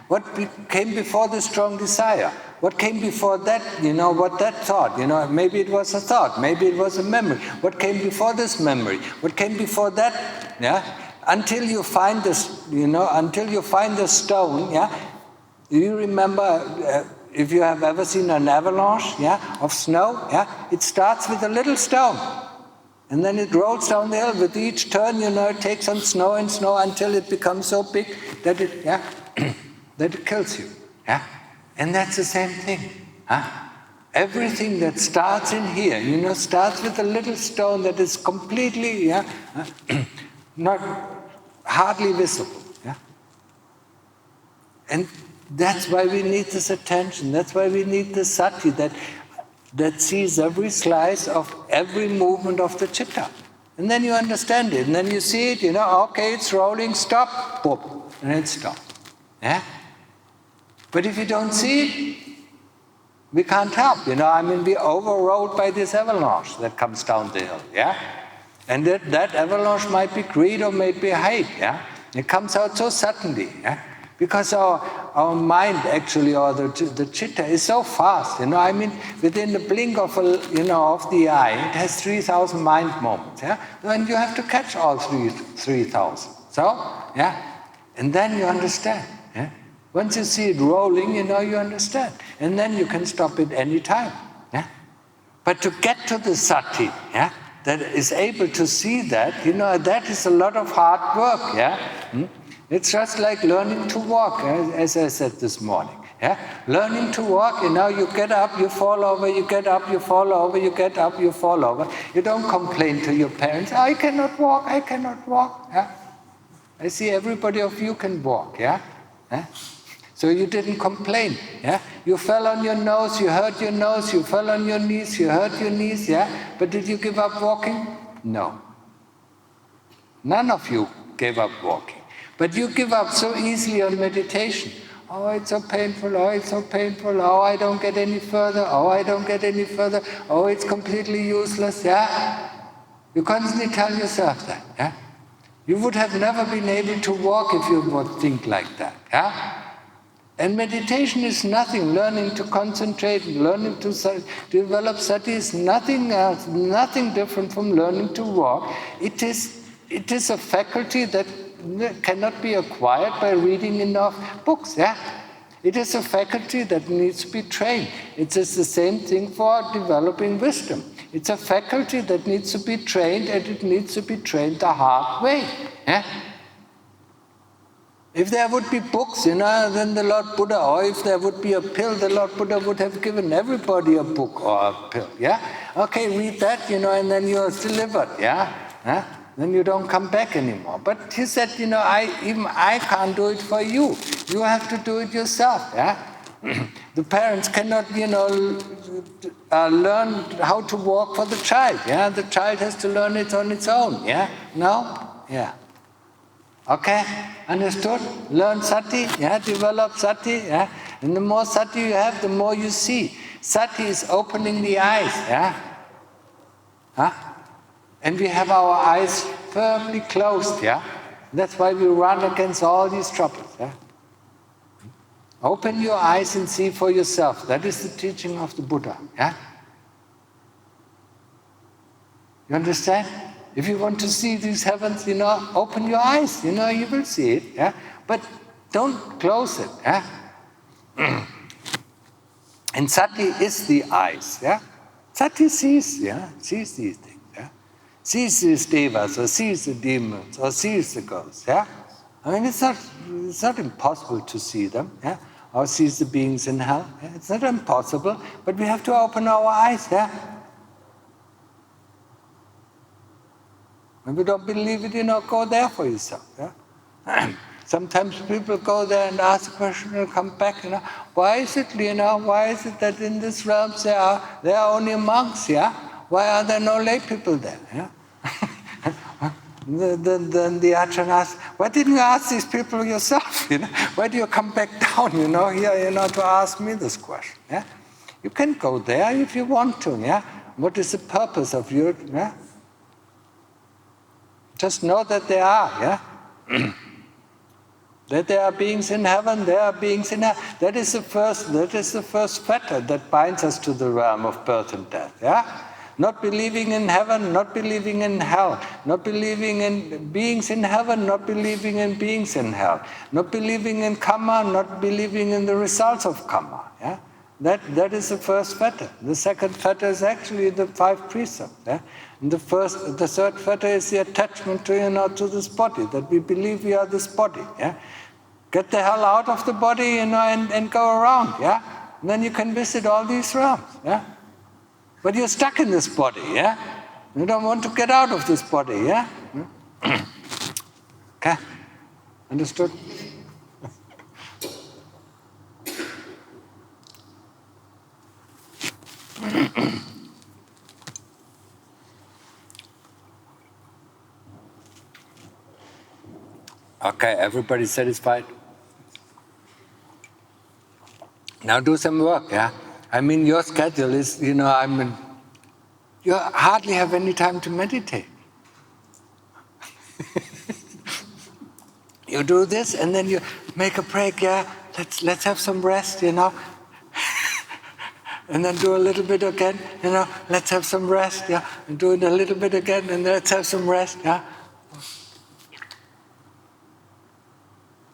What came before the strong desire? What came before that, what that thought, maybe it was a thought, maybe it was a memory. What came before this memory? What came before that, Until you find this, until you find the stone, You remember, if you have ever seen an avalanche, of snow, it starts with a little stone. And then it rolls down the hill. With each turn, it takes on snow and snow until it becomes so big that it, that it kills you, And that's the same thing, Everything that starts in here, starts with a little stone that is completely, not hardly visible, And that's why we need this attention. That's why we need this sati, that that sees every slice of every movement of the chitta. And then you understand it, and then you see it, okay, it's rolling, stop, boom, and it stops. Yeah? But if you don't see it, we can't help, we're overrode by this avalanche that comes down the hill, yeah? And that avalanche might be greed or might be hate, yeah? It comes out so suddenly, yeah? Because our mind actually, or the chitta is so fast, within the blink of of the eye, it has 3,000 mind moments, yeah? And you have to catch all 3,000. So, yeah? And then you understand, yeah? Once you see it rolling, you understand. And then you can stop it any time, yeah? But to get to the sati, yeah? That is able to see that, that is a lot of hard work, yeah? It's just like learning to walk, as I said this morning. Yeah? Learning to walk, you get up, you fall over, you get up, you fall over, you get up, you fall over. You don't complain to your parents, I cannot walk, I cannot walk. Yeah? I see everybody of you can walk, yeah? Yeah? So you didn't complain, yeah? You fell on your nose, you hurt your nose, you fell on your knees, you hurt your knees, yeah? But did you give up walking? No. None of you gave up walking. But you give up so easily on meditation. Oh, it's so painful, oh, it's so painful, oh, I don't get any further, oh, I don't get any further, oh, it's completely useless, yeah? You constantly tell yourself that, yeah? You would have never been able to walk if you would think like that, yeah? And meditation is nothing. Learning to concentrate, learning to develop sati is nothing else, nothing different from learning to walk. It is a faculty that cannot be acquired by reading enough books. Yeah? It is a faculty that needs to be trained. It is the same thing for developing wisdom. It's a faculty that needs to be trained, and it needs to be trained the hard way. Yeah? If there would be books, then the Lord Buddha, or if there would be a pill, the Lord Buddha would have given everybody a book or a pill, yeah? Okay, read that, and then you're delivered, yeah? Huh? Then you don't come back anymore. But he said, even I can't do it for you. You have to do it yourself, yeah? The parents cannot, learn how to walk for the child, yeah? The child has to learn it on its own, yeah? No? Yeah. Okay, understood? Learn sati, yeah, develop sati, yeah. And the more sati you have, the more you see. Sati is opening the eyes, yeah. Huh? And we have our eyes firmly closed, yeah. That's why we run against all these troubles, yeah. Open your eyes and see for yourself. That is the teaching of the Buddha, yeah. You understand? If you want to see these heavens, open your eyes, you will see it, yeah? But don't close it, yeah? And sati is the eyes, yeah? Sati sees, yeah? Sees these things, yeah? Sees these devas, or sees the demons, or sees the ghosts, yeah? It's not impossible to see them, yeah? Or sees the beings in hell, yeah? It's not impossible, but we have to open our eyes, yeah? If you don't believe it, go there for yourself. Yeah? Sometimes people go there and ask a question and come back. Why is it? Why is it that in this realm there are only monks? Yeah. Why are there no lay people there? Yeah. Then the Ajahn asks, why didn't you ask these people yourself? Why do you come back down? Here, to ask me this question. Yeah. You can go there if you want to. Yeah. What is the purpose of your? Yeah. Just know that there are, yeah? That there are beings in heaven, there are beings in hell. That is the first fetter that binds us to the realm of birth and death, yeah? Not believing in heaven, not believing in hell, not believing in beings in heaven, not believing in beings in hell, not believing in karma, not believing in the results of karma, yeah? That is the first fetter. The second fetter is actually the 5 precepts, yeah? And the third fetter is the attachment to this body, that we believe we are this body, yeah? Get the hell out of the body, and go around, yeah? And then you can visit all these realms, yeah? But you're stuck in this body, yeah? You don't want to get out of this body, yeah? Okay? Understood? Okay, everybody satisfied? Now do some work, yeah? I mean, your schedule is, you hardly have any time to meditate. You do this and then you make a break, yeah? Let's have some rest, And then do a little bit again, let's have some rest, yeah? And do it a little bit again and let's have some rest, yeah?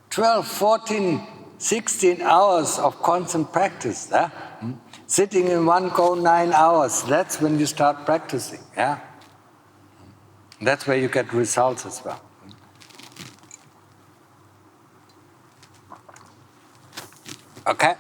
12, 14, 16 hours of constant practice, yeah? Sitting in one go 9 hours, that's when you start practicing, yeah? That's where you get results as well. Okay?